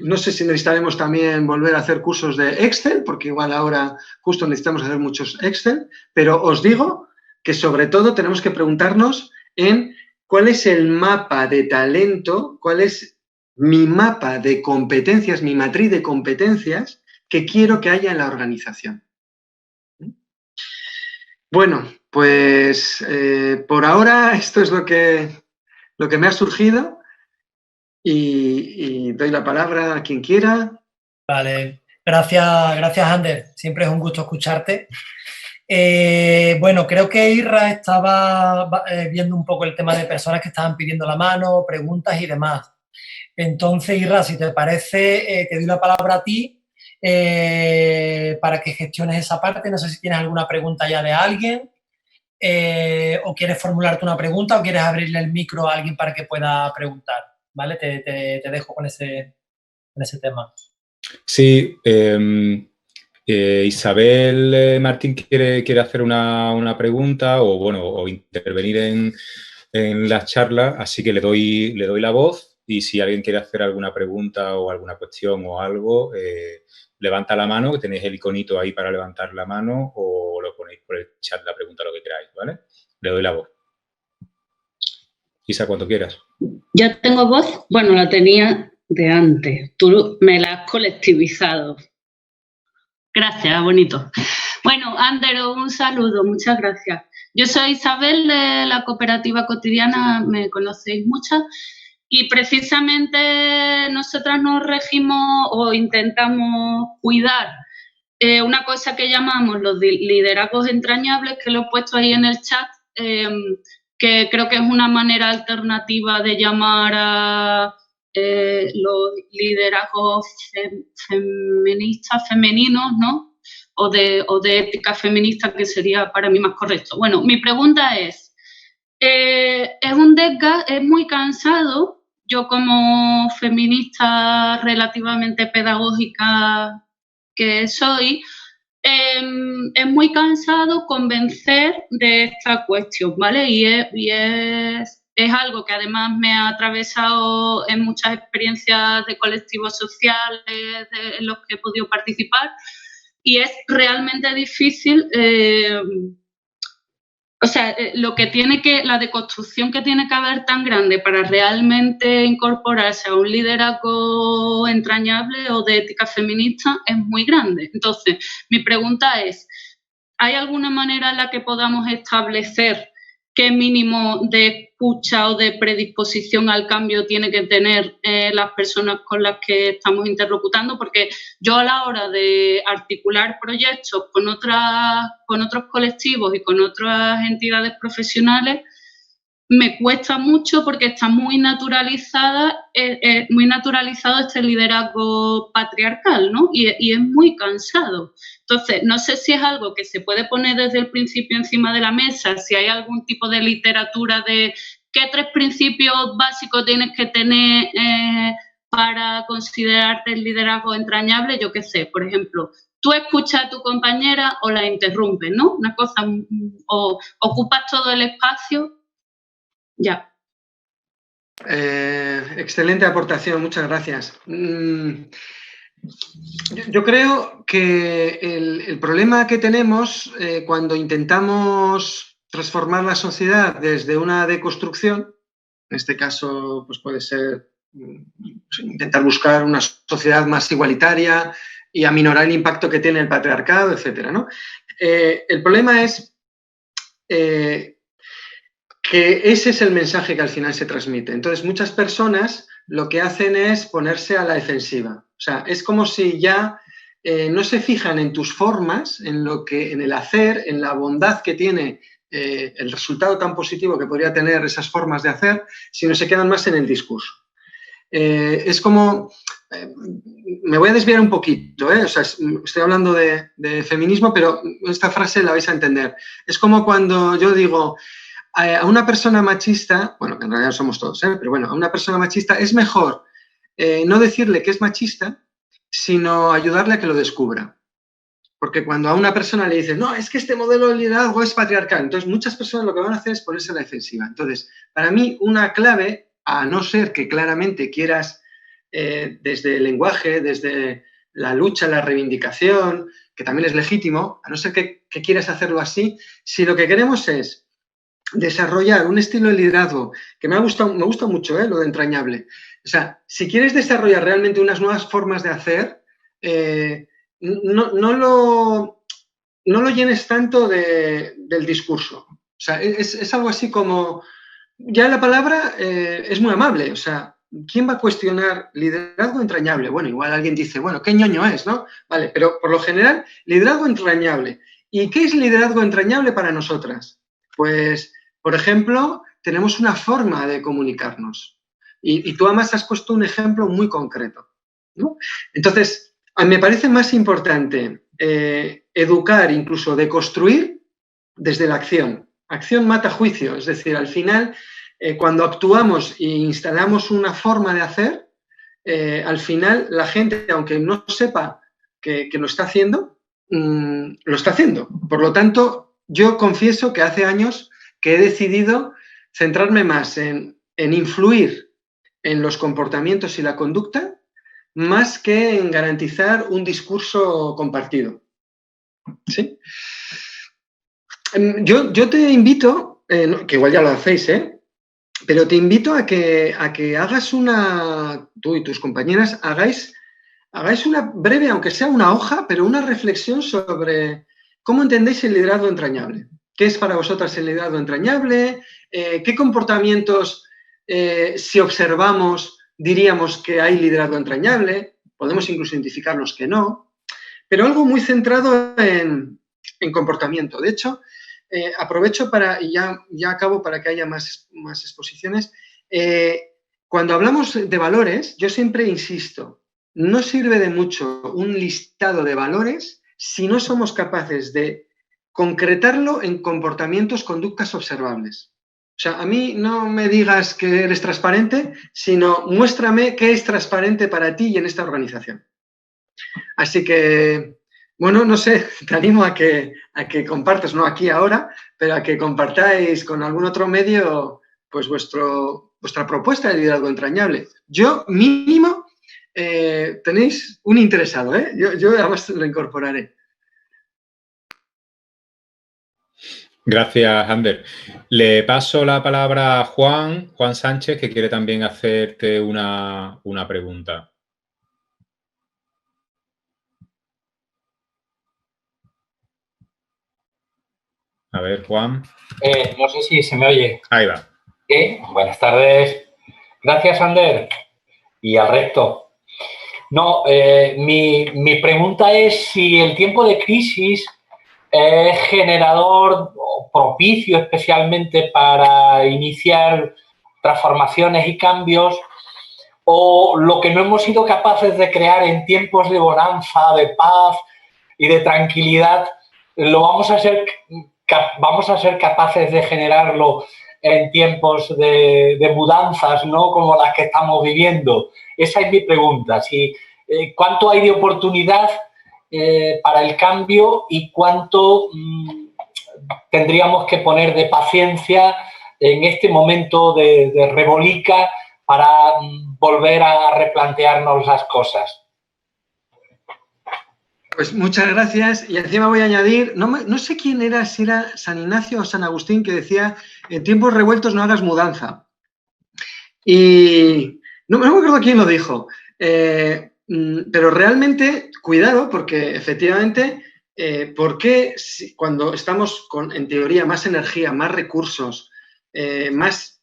[SPEAKER 2] No sé si necesitaremos también volver a hacer cursos de Excel, porque igual ahora justo necesitamos hacer muchos Excel, pero os digo que sobre todo tenemos que preguntarnos en cuál es el mapa de talento, cuál es mi mapa de competencias, mi matriz de competencias que quiero que haya en la organización. Bueno, pues por ahora esto es lo que me ha surgido y doy la palabra a quien quiera.
[SPEAKER 3] Vale, gracias Ander, siempre es un gusto escucharte. Bueno, creo que Irra estaba viendo un poco el tema de personas que estaban pidiendo la mano, preguntas y demás. Entonces, Irra, si te parece, te doy la palabra a ti para que gestiones esa parte. No sé si tienes alguna pregunta ya de alguien o quieres formularte una pregunta o quieres abrirle el micro a alguien para que pueda preguntar, ¿vale? Te dejo con ese tema.
[SPEAKER 4] Sí, Isabel Martín quiere hacer una pregunta o intervenir en la charla, así que le doy la voz y si alguien quiere hacer alguna pregunta o alguna cuestión o algo, levanta la mano, que tenéis el iconito ahí para levantar la mano o lo ponéis por el chat la pregunta, lo que queráis, ¿vale? Le doy la voz. Isa, cuando quieras.
[SPEAKER 5] Yo tengo voz, bueno, la tenía de antes. Tú me la has colectivizado. Gracias, bonito. Bueno, Ander, un saludo, muchas gracias. Yo soy Isabel de la Cooperativa Cotidiana, me conocéis muchas, y precisamente nosotras nos regimos o intentamos cuidar una cosa que llamamos los liderazgos entrañables, que lo he puesto ahí en el chat, que creo que es una manera alternativa de llamar a los liderazgos feministas, femeninos, ¿no? O de ética feminista, que sería para mí más correcto. Bueno, mi pregunta es un desgaste, es muy cansado. Yo como feminista relativamente pedagógica que soy, es muy cansado convencer de esta cuestión, ¿vale? Y es algo que además me ha atravesado en muchas experiencias de colectivos sociales en los que he podido participar y es realmente difícil, la deconstrucción que tiene que haber tan grande para realmente incorporarse a un liderazgo entrañable o de ética feminista es muy grande. Entonces, mi pregunta es, ¿hay alguna manera en la que podamos establecer qué mínimo de escucha o de predisposición al cambio tiene que tener las personas con las que estamos interlocutando? Porque yo a la hora de articular proyectos con otros colectivos y con otras entidades profesionales, me cuesta mucho porque está muy naturalizado este liderazgo patriarcal, ¿no? Y es muy cansado. Entonces, no sé si es algo que se puede poner desde el principio encima de la mesa, si hay algún tipo de literatura de qué 3 principios básicos tienes que tener para considerarte el liderazgo entrañable, yo qué sé, por ejemplo, tú escuchas a tu compañera o la interrumpes, ¿no? Una cosa, o ocupas todo el espacio. Ya.
[SPEAKER 2] Excelente aportación, muchas gracias. Yo creo que el problema que tenemos cuando intentamos transformar la sociedad desde una deconstrucción, en este caso pues puede ser intentar buscar una sociedad más igualitaria y aminorar el impacto que tiene el patriarcado, etcétera, ¿no? El problema es que ese es el mensaje que al final se transmite. Entonces, muchas personas lo que hacen es ponerse a la defensiva. O sea, es como si ya no se fijan en tus formas, en el hacer, en la bondad que tiene el resultado tan positivo que podría tener esas formas de hacer, sino se quedan más en el discurso. Es como, me voy a desviar un poquito, o sea, estoy hablando de feminismo, pero esta frase la vais a entender. Es como cuando yo digo a una persona machista, bueno, que en realidad somos todos, pero bueno, a una persona machista es mejor no decirle que es machista, sino ayudarle a que lo descubra. Porque cuando a una persona le dices, no, es que este modelo de liderazgo es patriarcal, entonces muchas personas lo que van a hacer es ponerse a la defensiva. Entonces, para mí, una clave, a no ser que claramente quieras, desde el lenguaje, desde la lucha, la reivindicación, que también es legítimo, a no ser que quieras hacerlo así, si lo que queremos es desarrollar un estilo de liderazgo, que me gusta mucho, lo de entrañable. O sea, si quieres desarrollar realmente unas nuevas formas de hacer, no lo llenes tanto del discurso. O sea, es algo así como, ya la palabra es muy amable, o sea, ¿quién va a cuestionar liderazgo entrañable? Bueno, igual alguien dice, bueno, qué ñoño es, ¿no? Vale, pero por lo general, liderazgo entrañable. ¿Y qué es liderazgo entrañable para nosotras? Pues, por ejemplo, tenemos una forma de comunicarnos. Y tú además has puesto un ejemplo muy concreto, ¿no? Entonces, a mí me parece más importante educar, incluso deconstruir, desde la acción. Acción mata juicio, es decir, al final, cuando actuamos e instalamos una forma de hacer, al final la gente, aunque no sepa que lo está haciendo, lo está haciendo. Por lo tanto, yo confieso que hace años que he decidido centrarme más en influir en los comportamientos y la conducta, más que en garantizar un discurso compartido. ¿Sí? Yo te invito, que igual ya lo hacéis, pero te invito a que hagas tú y tus compañeras hagáis una breve, aunque sea una hoja, pero una reflexión sobre cómo entendéis el liderazgo entrañable. ¿Qué es para vosotras el liderazgo entrañable? ¿Qué comportamientos, si observamos, diríamos que hay liderazgo entrañable? Podemos incluso identificar los que no, pero algo muy centrado en comportamiento. De hecho, aprovecho y ya acabo para que haya más exposiciones. Cuando hablamos de valores, yo siempre insisto, no sirve de mucho un listado de valores si no somos capaces de concretarlo en comportamientos, conductas observables. O sea, a mí no me digas que eres transparente, sino muéstrame qué es transparente para ti y en esta organización. Así que, bueno, no sé, te animo a que compartas, no aquí ahora, pero a que compartáis con algún otro medio pues vuestra propuesta de liderazgo entrañable. Yo, mínimo, tenéis un interesado, Yo además lo incorporaré.
[SPEAKER 4] Gracias, Ander. Le paso la palabra a Juan Sánchez, que quiere también hacerte una pregunta. A ver, Juan.
[SPEAKER 6] No sé si se me oye.
[SPEAKER 4] Ahí va.
[SPEAKER 6] Buenas tardes. Gracias, Ander. Y al resto. No, mi pregunta es si el tiempo de crisis es generador o propicio especialmente para iniciar transformaciones y cambios, o lo que no hemos sido capaces de crear en tiempos de bonanza, de paz y de tranquilidad, lo vamos a ser capaces de generarlo en tiempos de mudanzas, ¿no? Como las que estamos viviendo. Esa es mi pregunta. ¿Cuánto hay de oportunidad para el cambio y cuánto tendríamos que poner de paciencia en este momento de rebolica para volver a replantearnos las cosas?
[SPEAKER 2] Pues muchas gracias. Y encima voy a añadir, no sé quién era, si era San Ignacio o San Agustín, que decía, en tiempos revueltos no hagas mudanza. Y no me acuerdo quién lo dijo, pero realmente, cuidado, porque efectivamente, ¿por qué cuando estamos con, en teoría, más energía, más recursos, más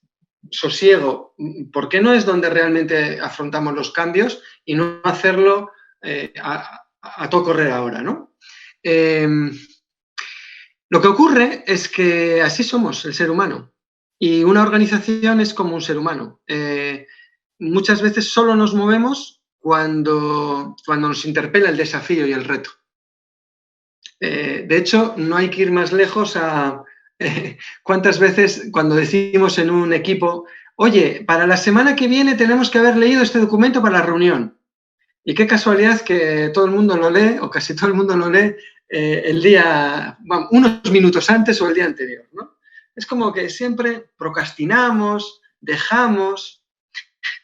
[SPEAKER 2] sosiego, por qué no es donde realmente afrontamos los cambios y no hacerlo a todo correr ahora, ¿no? Lo que ocurre es que así somos, el ser humano. Y una organización es como un ser humano. Muchas veces solo nos movemos cuando nos interpela el desafío y el reto. De hecho, no hay que ir más lejos a cuántas veces cuando decimos en un equipo, oye, para la semana que viene tenemos que haber leído este documento para la reunión. Y qué casualidad que todo el mundo lo lee, o casi todo el mundo lo lee, el día, bueno, unos minutos antes o el día anterior, ¿no? Es como que siempre procrastinamos, dejamos,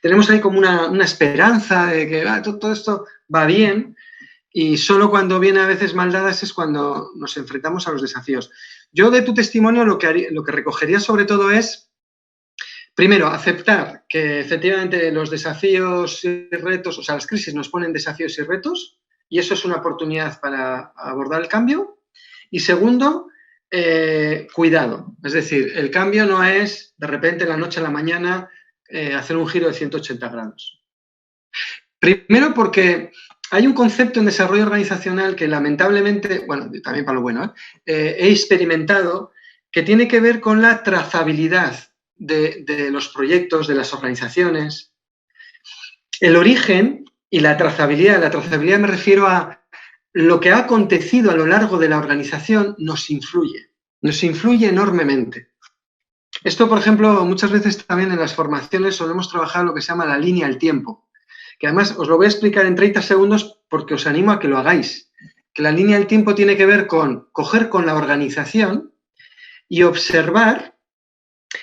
[SPEAKER 2] tenemos ahí como una esperanza de que todo esto va bien, y solo cuando viene a veces mal dadas es cuando nos enfrentamos a los desafíos. Yo de tu testimonio lo que recogería sobre todo es, primero, aceptar que efectivamente los desafíos y retos, o sea, las crisis nos ponen desafíos y retos, y eso es una oportunidad para abordar el cambio. Y segundo, cuidado. Es decir, el cambio no es de repente de la noche a la mañana hacer un giro de 180 grados. Primero porque hay un concepto en desarrollo organizacional que lamentablemente, bueno, también para lo bueno, he experimentado, que tiene que ver con la trazabilidad de los proyectos, de las organizaciones. El origen y la trazabilidad me refiero a lo que ha acontecido a lo largo de la organización nos influye enormemente. Esto, por ejemplo, muchas veces también en las formaciones solemos trabajar lo que se llama la línea del tiempo, que además os lo voy a explicar en 30 segundos porque os animo a que lo hagáis. Que la línea del tiempo tiene que ver con coger con la organización y observar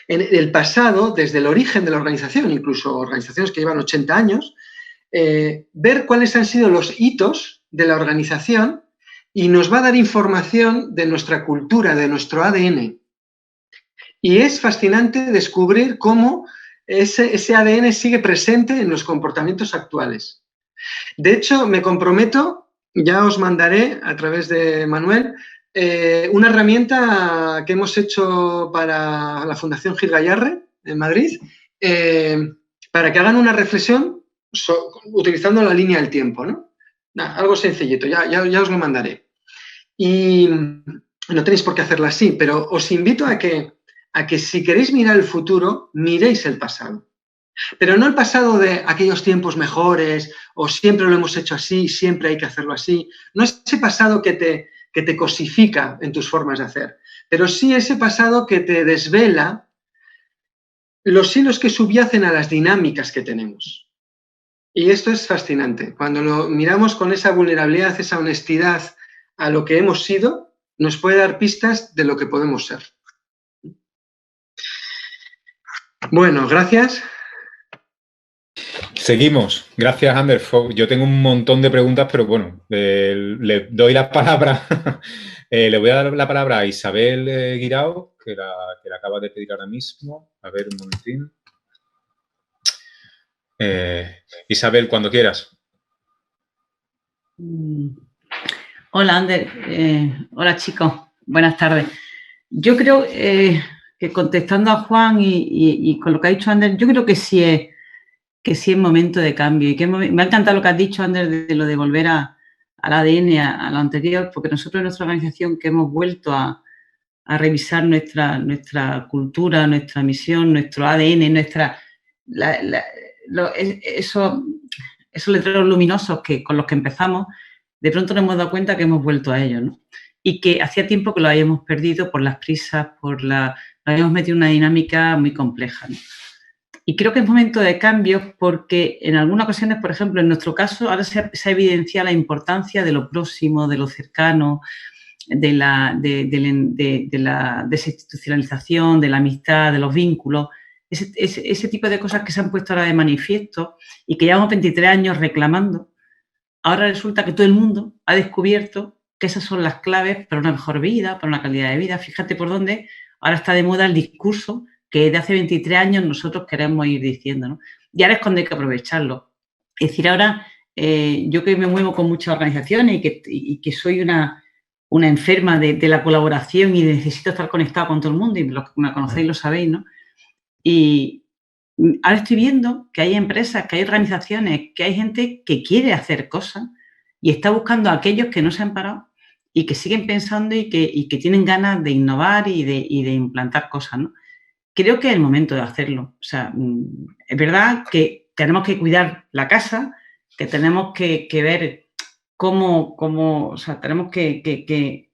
[SPEAKER 2] en el pasado, desde el origen de la organización, incluso organizaciones que llevan 80 años, ver cuáles han sido los hitos de la organización y nos va a dar información de nuestra cultura, de nuestro ADN. Y es fascinante descubrir cómo ese ADN sigue presente en los comportamientos actuales. De hecho, me comprometo, ya os mandaré a través de Manuel, una herramienta que hemos hecho para la Fundación Gil Gayarre en Madrid, para que hagan una reflexión utilizando la línea del tiempo, ¿no? Algo sencillito, ya os lo mandaré. Y no tenéis por qué hacerlo así, pero os invito a que si queréis mirar el futuro, miréis el pasado. Pero no el pasado de aquellos tiempos mejores o siempre lo hemos hecho así, siempre hay que hacerlo así. No es ese pasado que te cosifica en tus formas de hacer, pero sí ese pasado que te desvela los hilos que subyacen a las dinámicas que tenemos. Y esto es fascinante. Cuando lo miramos con esa vulnerabilidad, esa honestidad a lo que hemos sido, nos puede dar pistas de lo que podemos ser. Bueno, gracias.
[SPEAKER 4] Seguimos. Gracias, Ander. Yo tengo un montón de preguntas, pero bueno, le doy la palabra. Le voy a dar la palabra a Isabel Guirao, que la acaba de pedir ahora mismo. A ver, un momentín. Isabel, cuando quieras.
[SPEAKER 7] Hola, Ander. Hola, chicos. Buenas tardes. Yo creo que contestando a Juan y con lo que ha dicho Ander, yo creo que sí es momento de cambio. Y que me ha encantado lo que has dicho, Ander, de lo de volver al ADN, a lo anterior, porque nosotros en nuestra organización que hemos vuelto a revisar nuestra cultura, nuestra misión, nuestro ADN, esos letreros luminosos con los que empezamos, de pronto nos hemos dado cuenta que hemos vuelto a ellos, ¿no? Y que hacía tiempo que lo habíamos perdido por las prisas, nos habíamos metido en una dinámica muy compleja, ¿no? Y creo que es momento de cambios porque en algunas ocasiones, por ejemplo, en nuestro caso, ahora se ha evidenciado la importancia de lo próximo, de lo cercano, de la desinstitucionalización, de la amistad, de los vínculos, ese tipo de cosas que se han puesto ahora de manifiesto y que llevamos 23 años reclamando. Ahora resulta que todo el mundo ha descubierto que esas son las claves para una mejor vida, para una calidad de vida. Fíjate por dónde ahora está de moda el discurso que de hace 23 años nosotros queremos ir diciendo, ¿no? Y ahora es cuando hay que aprovecharlo. Es decir, ahora yo que me muevo con muchas organizaciones y que soy una enferma de la colaboración y necesito estar conectado con todo el mundo, y los que me conocéis lo sabéis, ¿no? Y ahora estoy viendo que hay empresas, que hay organizaciones, que hay gente que quiere hacer cosas y está buscando a aquellos que no se han parado y que siguen pensando y que tienen ganas de innovar y de implantar cosas, ¿no? Creo que es el momento de hacerlo. O sea, es verdad que tenemos que cuidar la casa, que tenemos que ver cómo, o sea, tenemos que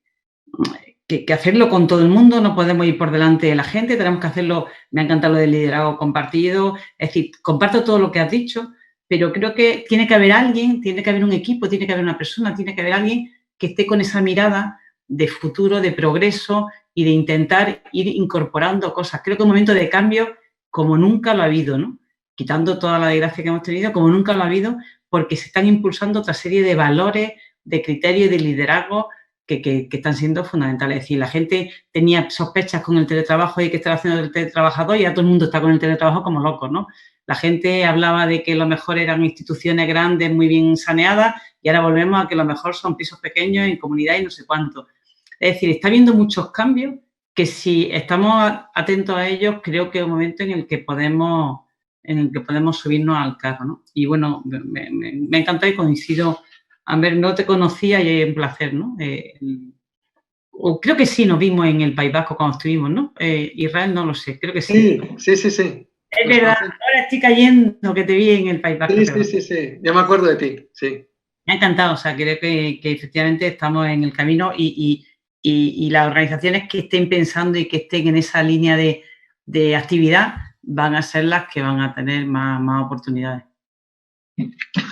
[SPEAKER 7] hacerlo con todo el mundo, no podemos ir por delante de la gente, tenemos que hacerlo, me ha encantado lo del liderazgo compartido, es decir, comparto todo lo que has dicho, pero creo que tiene que haber alguien, tiene que haber un equipo, tiene que haber una persona, tiene que haber alguien que esté con esa mirada de futuro, de progreso y de intentar ir incorporando cosas. Creo que es un momento de cambio como nunca lo ha habido, ¿no? Quitando toda la desgracia que hemos tenido, como nunca lo ha habido, porque se están impulsando otra serie de valores, de criterios y de liderazgo que están siendo fundamentales. Es decir, la gente tenía sospechas con el teletrabajo y que estaba haciendo el teletrabajador y ya todo el mundo está con el teletrabajo como locos, ¿no? La gente hablaba de que lo mejor eran instituciones grandes, muy bien saneadas, y ahora volvemos a que lo mejor son pisos pequeños en comunidad y no sé cuánto. Es decir, está habiendo muchos cambios que si estamos atentos a ellos, creo que es un momento en el que podemos subirnos al carro, ¿no? Y bueno, me encanta y coincido. Amber, no te conocía y es un placer, ¿no? Creo que sí nos vimos en el País Vasco cuando estuvimos, ¿no? Israel, no lo sé, creo que sí.
[SPEAKER 2] Sí.
[SPEAKER 7] Es verdad, ahora estoy cayendo que te vi en el País Vasco.
[SPEAKER 2] Sí, ya me acuerdo de ti, sí.
[SPEAKER 7] Me ha encantado, o sea, creo que efectivamente estamos en el camino y las organizaciones que estén pensando y que estén en esa línea de actividad van a ser las que van a tener más oportunidades.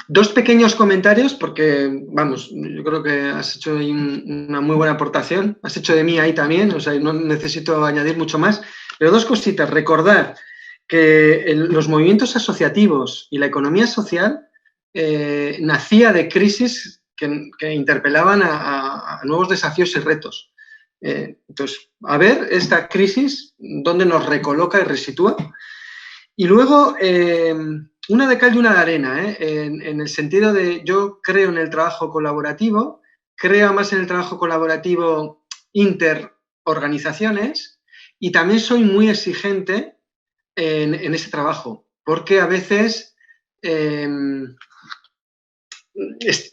[SPEAKER 2] Dos pequeños comentarios porque, vamos, yo creo que has hecho ahí una muy buena aportación. Has hecho de mí ahí también, o sea, no necesito añadir mucho más. Pero dos cositas. Recordar que los movimientos asociativos y la economía social nacía de crisis que interpelaban a nuevos desafíos y retos. Entonces, a ver esta crisis, dónde nos recoloca y resitúa. Y luego, una de cal y una de arena, en el sentido de yo creo en el trabajo colaborativo, creo más en el trabajo colaborativo interorganizaciones y también soy muy exigente en ese trabajo, porque a veces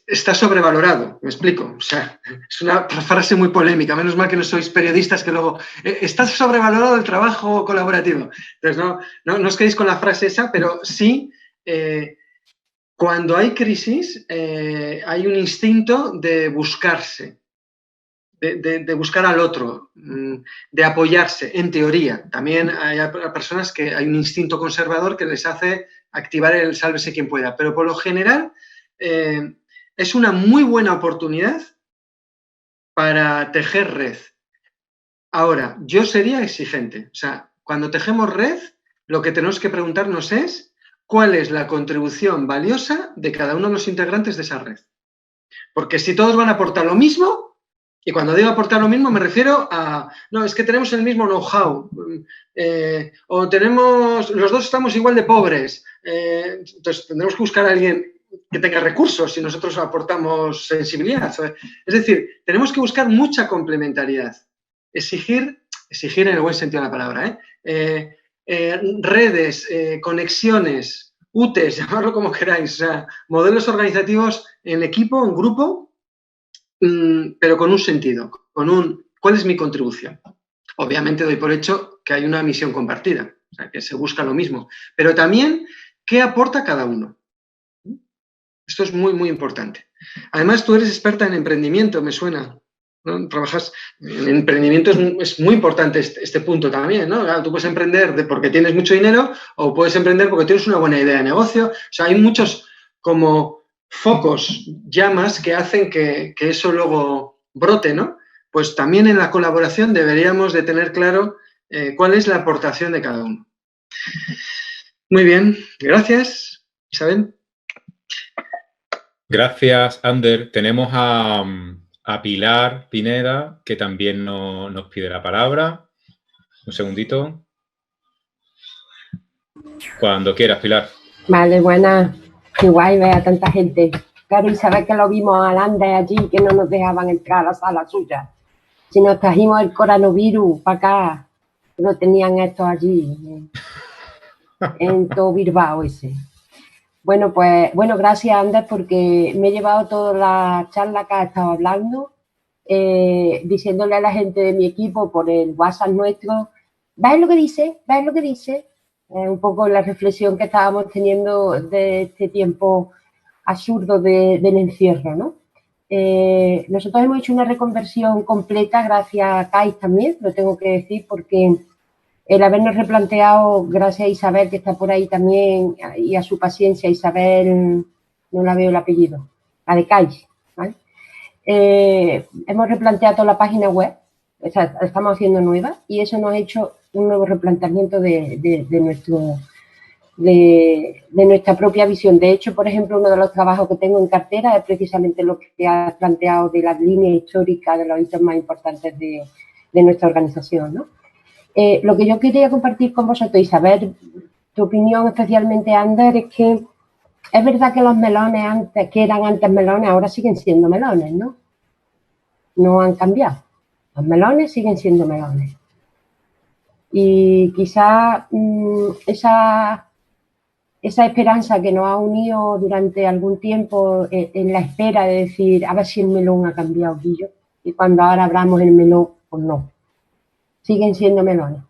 [SPEAKER 2] está sobrevalorado, me explico. O sea, es una frase muy polémica, menos mal que no sois periodistas que luego está sobrevalorado el trabajo colaborativo. Entonces, no os quedéis con la frase esa, pero sí, cuando hay crisis, hay un instinto de buscarse, de buscar al otro, de apoyarse, en teoría. También hay personas que hay un instinto conservador que les hace activar el sálvese quien pueda, pero por lo general es una muy buena oportunidad para tejer red. Ahora, yo sería exigente. O sea, cuando tejemos red, lo que tenemos que preguntarnos es cuál es la contribución valiosa de cada uno de los integrantes de esa red. Porque si todos van a aportar lo mismo, y cuando digo aportar lo mismo me refiero a, no, es que tenemos el mismo know-how, o los dos estamos igual de pobres, entonces tendremos que buscar a alguien que tenga recursos si nosotros aportamos sensibilidad. Es decir, tenemos que buscar mucha complementariedad. Exigir en el buen sentido de la palabra, redes, conexiones, UTEs, llamarlo como queráis, o sea, modelos organizativos en equipo, en grupo, pero con un sentido, ¿cuál es mi contribución? Obviamente doy por hecho que hay una misión compartida, o sea, que se busca lo mismo, pero también, ¿qué aporta cada uno? Esto es muy, muy importante. Además, tú eres experta en emprendimiento, me suena, ¿no? Trabajas en emprendimiento, es muy importante este punto también, ¿no? Claro, tú puedes emprender porque tienes mucho dinero o puedes emprender porque tienes una buena idea de negocio. O sea, hay muchos como focos, llamas que hacen que eso luego brote, ¿no? Pues también en la colaboración deberíamos de tener claro cuál es la aportación de cada uno. Muy bien, gracias, Isabel.
[SPEAKER 4] Gracias, Ander. Tenemos a Pilar Pineda, que también nos pide la palabra. Un segundito. Cuando quieras, Pilar.
[SPEAKER 8] Vale, buenas. Qué guay ver a tanta gente. Claro, y sabes que lo vimos al Ander allí, que no nos dejaban entrar a la sala suya. Si nos trajimos el coronavirus para acá, lo tenían estos allí, en todo Bilbao ese. Bueno, pues, gracias, Ander, porque me he llevado toda la charla que has estado hablando, diciéndole a la gente de mi equipo por el WhatsApp nuestro, ¿ves lo que dice? ¿Ves lo que dice? Un poco la reflexión que estábamos teniendo de este tiempo absurdo del encierro, ¿no? Nosotros hemos hecho una reconversión completa gracias a CAIS también, lo tengo que decir, porque el habernos replanteado, gracias a Isabel, que está por ahí también, y a su paciencia, Isabel, no la veo el apellido, la de CAIS, ¿vale? Hemos replanteado toda la página web, o sea, estamos haciendo nueva, y eso nos ha hecho un nuevo replanteamiento de nuestra propia visión. De hecho, por ejemplo, uno de los trabajos que tengo en cartera es precisamente lo que has planteado de las líneas históricas de los hitos más importantes de nuestra organización, ¿no? Lo que yo quería compartir con vosotros y saber tu opinión, especialmente, Ander, es que es verdad que los melones antes, que eran antes melones, ahora siguen siendo melones, ¿no? No han cambiado. Los melones siguen siendo melones. Y quizá esa esperanza que nos ha unido durante algún tiempo en la espera de decir, a ver si el melón ha cambiado, Guillo, y cuando ahora abramos el melón, pues no. Siguen siendo melones.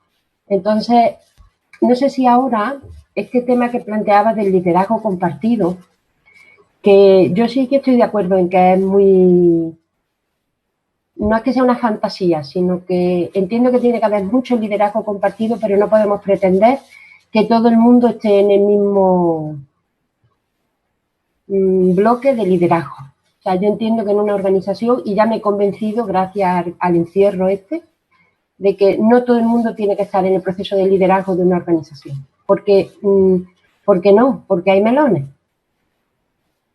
[SPEAKER 8] Entonces, no sé si ahora este tema que planteabas del liderazgo compartido, que yo sí que estoy de acuerdo en que es muy... No es que sea una fantasía, sino que entiendo que tiene que haber mucho liderazgo compartido, pero no podemos pretender que todo el mundo esté en el mismo bloque de liderazgo. O sea, yo entiendo que en una organización, y ya me he convencido, gracias al encierro de que no todo el mundo tiene que estar en el proceso de liderazgo de una organización. ¿Por qué no? Porque hay melones.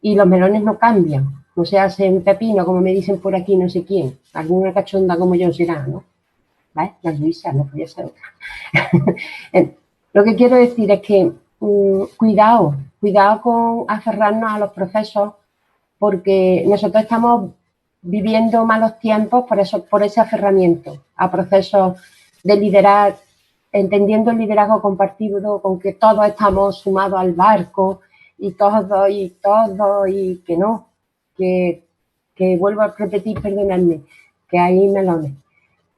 [SPEAKER 8] Y los melones no cambian. No se hacen pepino, como me dicen por aquí, no sé quién. Alguna cachonda como yo será, ¿no? ¿Ves? La Luisa, no podía ser otra. Lo que quiero decir es que cuidado con aferrarnos a los procesos, porque nosotros estamos viviendo malos tiempos por ese aferramiento a procesos de liderar, entendiendo el liderazgo compartido con que todos estamos sumados al barco y que no, que vuelvo a repetir, perdonadme, que hay melones.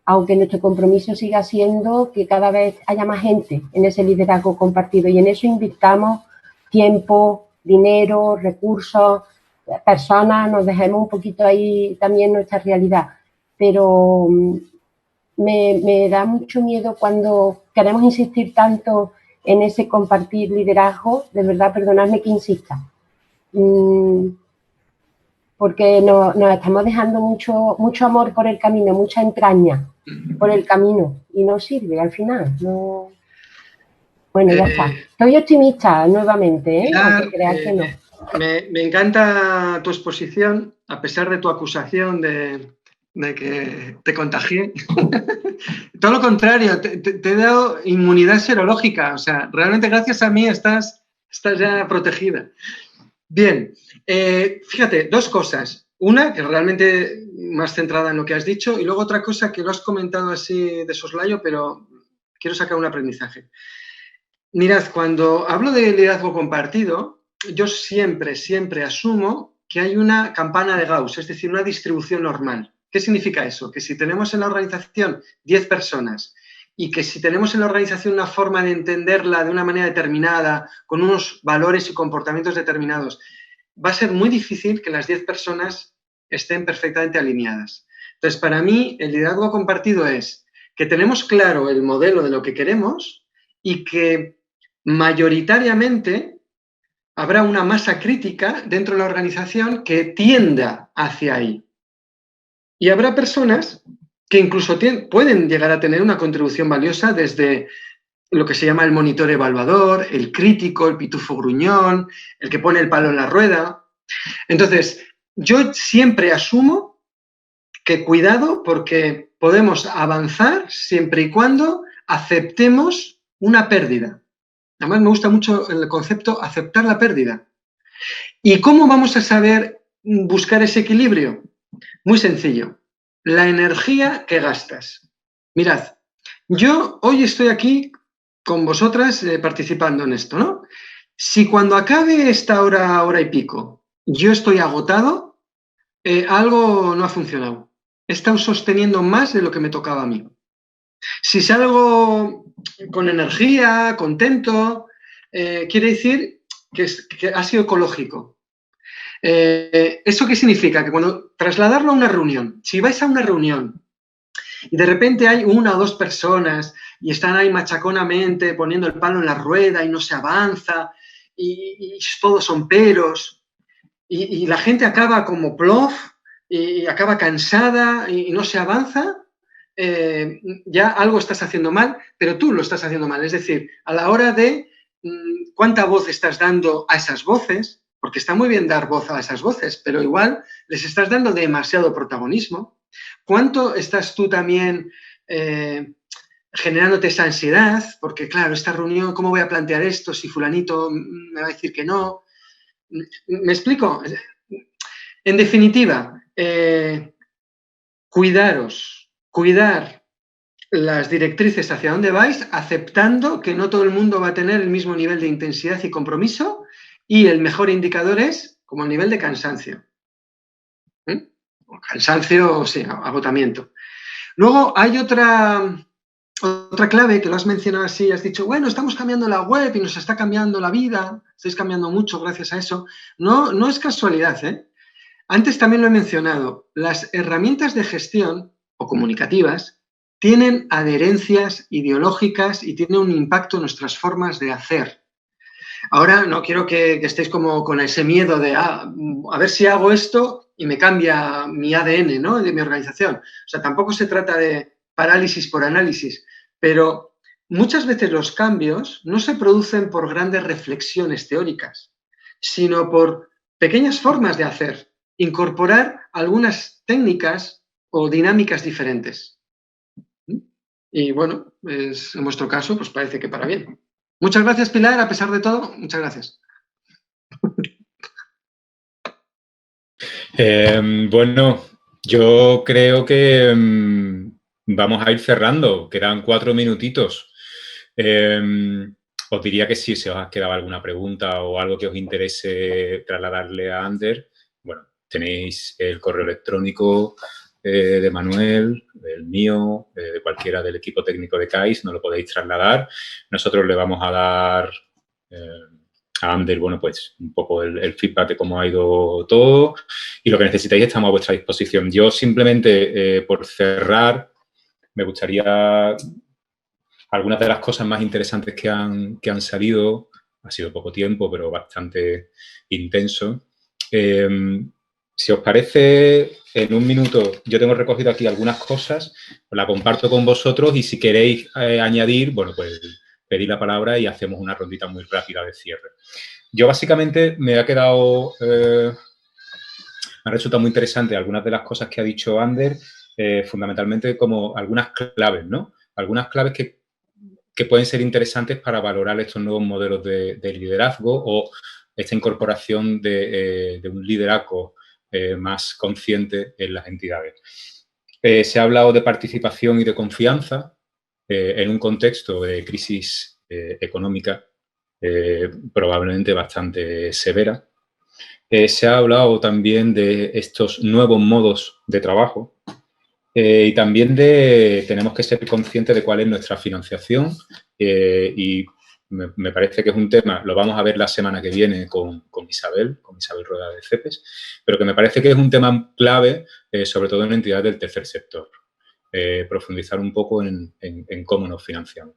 [SPEAKER 8] Aunque nuestro compromiso siga siendo que cada vez haya más gente en ese liderazgo compartido, y en eso invirtamos tiempo, dinero, recursos, personas, nos dejemos un poquito ahí también nuestra realidad. Pero me da mucho miedo cuando queremos insistir tanto en ese compartir liderazgo, de verdad, perdonadme que insista, porque nos estamos dejando mucho amor por el camino, mucha entraña por el camino, y no sirve al final. No. Bueno, ya está. Estoy optimista nuevamente, aunque creas que no.
[SPEAKER 2] Me encanta tu exposición, a pesar de tu acusación de que te contagié. Todo lo contrario, te he dado inmunidad serológica. O sea, realmente gracias a mí estás ya protegida. Bien, fíjate, dos cosas. Una, que realmente más centrada en lo que has dicho, y luego otra cosa que lo has comentado así de soslayo, pero quiero sacar un aprendizaje. Mirad, cuando hablo de liderazgo compartido, yo siempre asumo que hay una campana de Gauss, es decir, una distribución normal. ¿Qué significa eso? Que si tenemos en la organización 10 personas y que si tenemos en la organización una forma de entenderla de una manera determinada, con unos valores y comportamientos determinados, va a ser muy difícil que las 10 personas estén perfectamente alineadas. Entonces, para mí, el liderazgo compartido es que tenemos claro el modelo de lo que queremos y que mayoritariamente habrá una masa crítica dentro de la organización que tienda hacia ahí. Y habrá personas que incluso pueden llegar a tener una contribución valiosa desde lo que se llama el monitor evaluador, el crítico, el pitufo gruñón, el que pone el palo en la rueda. Entonces, yo siempre asumo que cuidado, porque podemos avanzar siempre y cuando aceptemos una pérdida. Además, me gusta mucho el concepto aceptar la pérdida. ¿Y cómo vamos a saber buscar ese equilibrio? Muy sencillo. La energía que gastas. Mirad, yo hoy estoy aquí con vosotras participando en esto, ¿no? Si cuando acabe esta hora y pico, yo estoy agotado, algo no ha funcionado. He estado sosteniendo más de lo que me tocaba a mí. Si salgo con energía, contento, quiere decir que ha sido ecológico. ¿Eso qué significa? Que cuando trasladarlo a una reunión, si vais a una reunión y de repente hay una o dos personas y están ahí machaconamente poniendo el palo en la rueda y no se avanza y todos son peros y la gente acaba como plof y acaba cansada y no se avanza, ya algo estás haciendo mal, pero tú lo estás haciendo mal. Es decir, a la hora de cuánta voz estás dando a esas voces, porque está muy bien dar voz a esas voces, pero igual les estás dando demasiado protagonismo. ¿Cuánto estás tú también generándote esa ansiedad? Porque, claro, esta reunión, ¿cómo voy a plantear esto si fulanito me va a decir que no? ¿Me explico? En definitiva, cuidar las directrices hacia dónde vais, aceptando que no todo el mundo va a tener el mismo nivel de intensidad y compromiso, y el mejor indicador es como el nivel de cansancio. Cansancio, sí, agotamiento. Luego hay otra clave que lo has mencionado así, has dicho, bueno, estamos cambiando la web y nos está cambiando la vida, estáis cambiando mucho gracias a eso. No es casualidad, ¿eh? Antes también lo he mencionado, las herramientas de gestión o comunicativas tienen adherencias ideológicas y tienen un impacto en nuestras formas de hacer. Ahora no quiero que estéis como con ese miedo de a ver si hago esto y me cambia mi ADN, ¿no?, de mi organización. O sea, tampoco se trata de parálisis por análisis, pero muchas veces los cambios no se producen por grandes reflexiones teóricas, sino por pequeñas formas de hacer, incorporar algunas técnicas o dinámicas diferentes. Y bueno, en vuestro caso, pues parece que para bien. Muchas gracias, Pilar, a pesar de todo, muchas gracias.
[SPEAKER 4] Bueno, yo creo que vamos a ir cerrando, quedan 4 minutitos. Os diría que si se os ha quedado alguna pregunta o algo que os interese trasladarle a Ander, bueno, tenéis el correo electrónico de Manuel, el mío, de cualquiera del equipo técnico de CAIS, nos lo podéis trasladar. Nosotros le vamos a dar a Ander, bueno, pues un poco el feedback de cómo ha ido todo y lo que necesitáis estamos a vuestra disposición. Yo simplemente, por cerrar, me gustaría algunas de las cosas más interesantes que han salido, ha sido poco tiempo, pero bastante intenso. Si os parece, en un minuto yo tengo recogido aquí algunas cosas, os la comparto con vosotros y si queréis añadir, bueno, pues pedid la palabra y hacemos una rondita muy rápida de cierre. Yo básicamente me ha quedado, me ha resultado muy interesante algunas de las cosas que ha dicho Ander, fundamentalmente como algunas claves, ¿no? Algunas claves que pueden ser interesantes para valorar estos nuevos modelos de liderazgo o esta incorporación de un liderazgo más consciente en las entidades. Se ha hablado de participación y de confianza en un contexto de crisis económica probablemente bastante severa. Se ha hablado también de estos nuevos modos de trabajo y también tenemos que ser conscientes de cuál es nuestra financiación y me parece que es un tema, lo vamos a ver la semana que viene con Isabel Rueda de CEPES, pero que me parece que es un tema clave, sobre todo en entidades del tercer sector, profundizar un poco en cómo nos financiamos.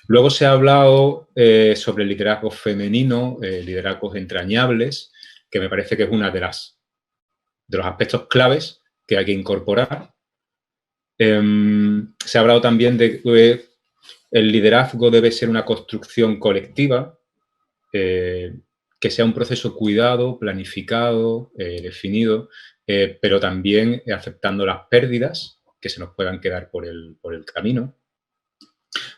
[SPEAKER 4] Luego se ha hablado sobre el liderazgo femenino, liderazgos entrañables, que me parece que es uno de los aspectos claves que hay que incorporar. Se ha hablado también de que el liderazgo debe ser una construcción colectiva, que sea un proceso cuidado, planificado, definido, pero también aceptando las pérdidas que se nos puedan quedar por el camino.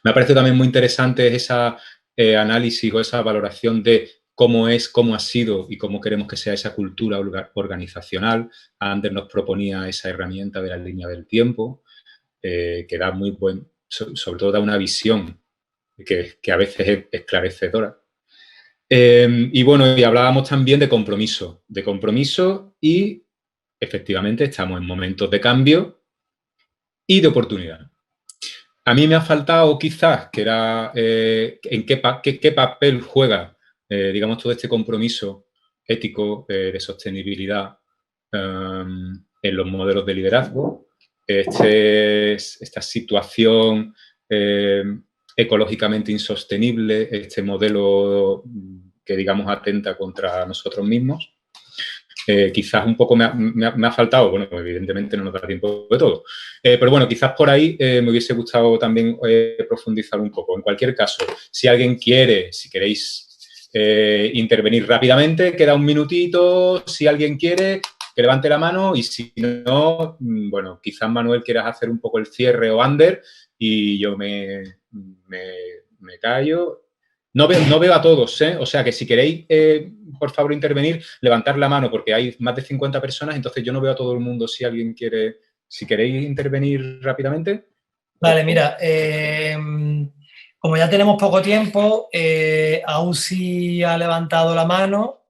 [SPEAKER 4] Me ha parecido también muy interesante ese análisis o esa valoración de cómo ha sido y cómo queremos que sea esa cultura organizacional. Ander nos proponía esa herramienta de la línea del tiempo, que da muy sobre todo da una visión que a veces es esclarecedora. Y bueno, y hablábamos también de compromiso y efectivamente estamos en momentos de cambio y de oportunidad. A mí me ha faltado quizás, que era en qué papel juega, digamos, todo este compromiso ético de sostenibilidad en los modelos de liderazgo, esta situación ecológicamente insostenible, este modelo que, digamos, atenta contra nosotros mismos. Quizás un poco me ha faltado, bueno, evidentemente no nos da tiempo de todo, pero bueno, quizás por ahí me hubiese gustado también profundizar un poco. En cualquier caso, si alguien quiere, si queréis intervenir rápidamente, queda un minutito, si alguien quiere, que levante la mano, y si no, bueno, quizás Manuel quieras hacer un poco el cierre o Ander, y yo me callo. No veo a todos, ¿eh? O sea, que si queréis, por favor, intervenir, levantar la mano, porque hay más de 50 personas, entonces yo no veo a todo el mundo. Si alguien quiere, si queréis intervenir rápidamente.
[SPEAKER 3] Vale, mira, como ya tenemos poco tiempo, Ausi ha levantado la mano.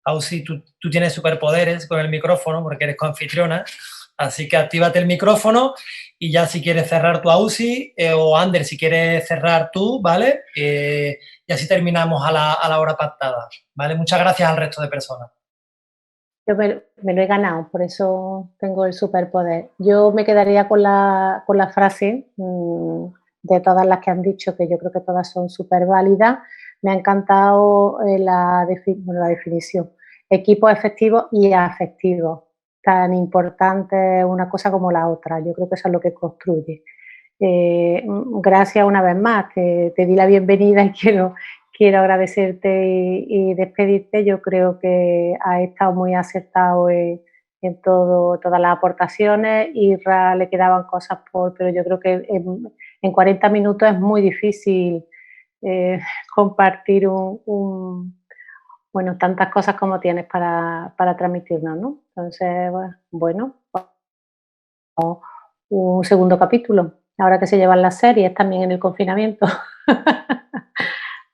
[SPEAKER 3] Ausi, tú tienes superpoderes con el micrófono porque eres coanfitriona, así que actívate el micrófono y ya si quieres cerrar tu Ausi o Ander, si quieres cerrar tú, ¿vale? Y así terminamos a la hora pactada, ¿vale? Muchas gracias al resto de personas.
[SPEAKER 1] Yo me lo he ganado, por eso tengo el superpoder. Yo me quedaría con la frase de todas las que han dicho, que yo creo que todas son súper válidas. Me ha encantado la definición. Equipos efectivos y afectivos. Tan importante una cosa como la otra. Yo creo que eso es lo que construye. Gracias una vez más. Te di la bienvenida y quiero agradecerte y despedirte. Yo creo que has estado muy acertado en todas las aportaciones. Isra le quedaban cosas pero yo creo que en 40 minutos es muy difícil compartir bueno, tantas cosas como tienes para transmitirnos, ¿no? Entonces, bueno, un segundo capítulo, ahora que se llevan las series también en el confinamiento.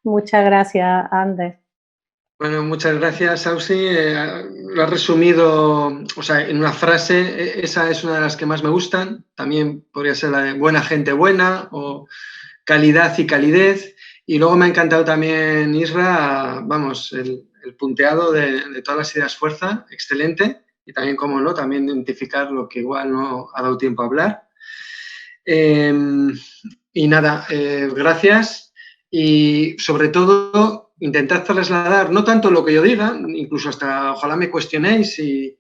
[SPEAKER 1] Muchas gracias, Ander.
[SPEAKER 2] Bueno, muchas gracias, Ausi. Lo has resumido, o sea, en una frase. Esa es una de las que más me gustan. También podría ser la de buena gente buena o calidad y calidez. Y luego me ha encantado también, Isra, vamos, el punteado de todas las ideas fuerza, excelente. Y también, como no, también identificar lo que igual no ha dado tiempo a hablar. Y nada, gracias. Y sobre todo, intentad trasladar no tanto lo que yo diga, incluso hasta ojalá me cuestionéis y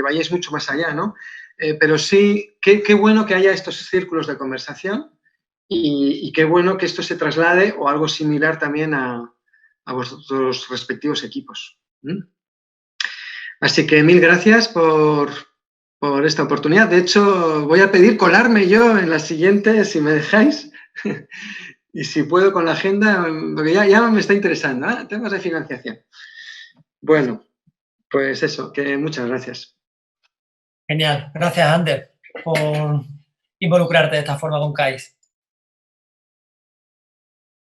[SPEAKER 2] vayáis mucho más allá, ¿no? Pero sí, qué bueno que haya estos círculos de conversación y qué bueno que esto se traslade o algo similar también a vuestros respectivos equipos. Así que mil gracias por esta oportunidad. De hecho, voy a pedir colarme yo en la siguiente, si me dejáis. Y si puedo con la agenda, porque ya me está interesando, ¿eh? Temas de financiación. Bueno, pues eso, que muchas gracias.
[SPEAKER 3] Genial. Gracias, Ander, por involucrarte de esta forma con CAIS.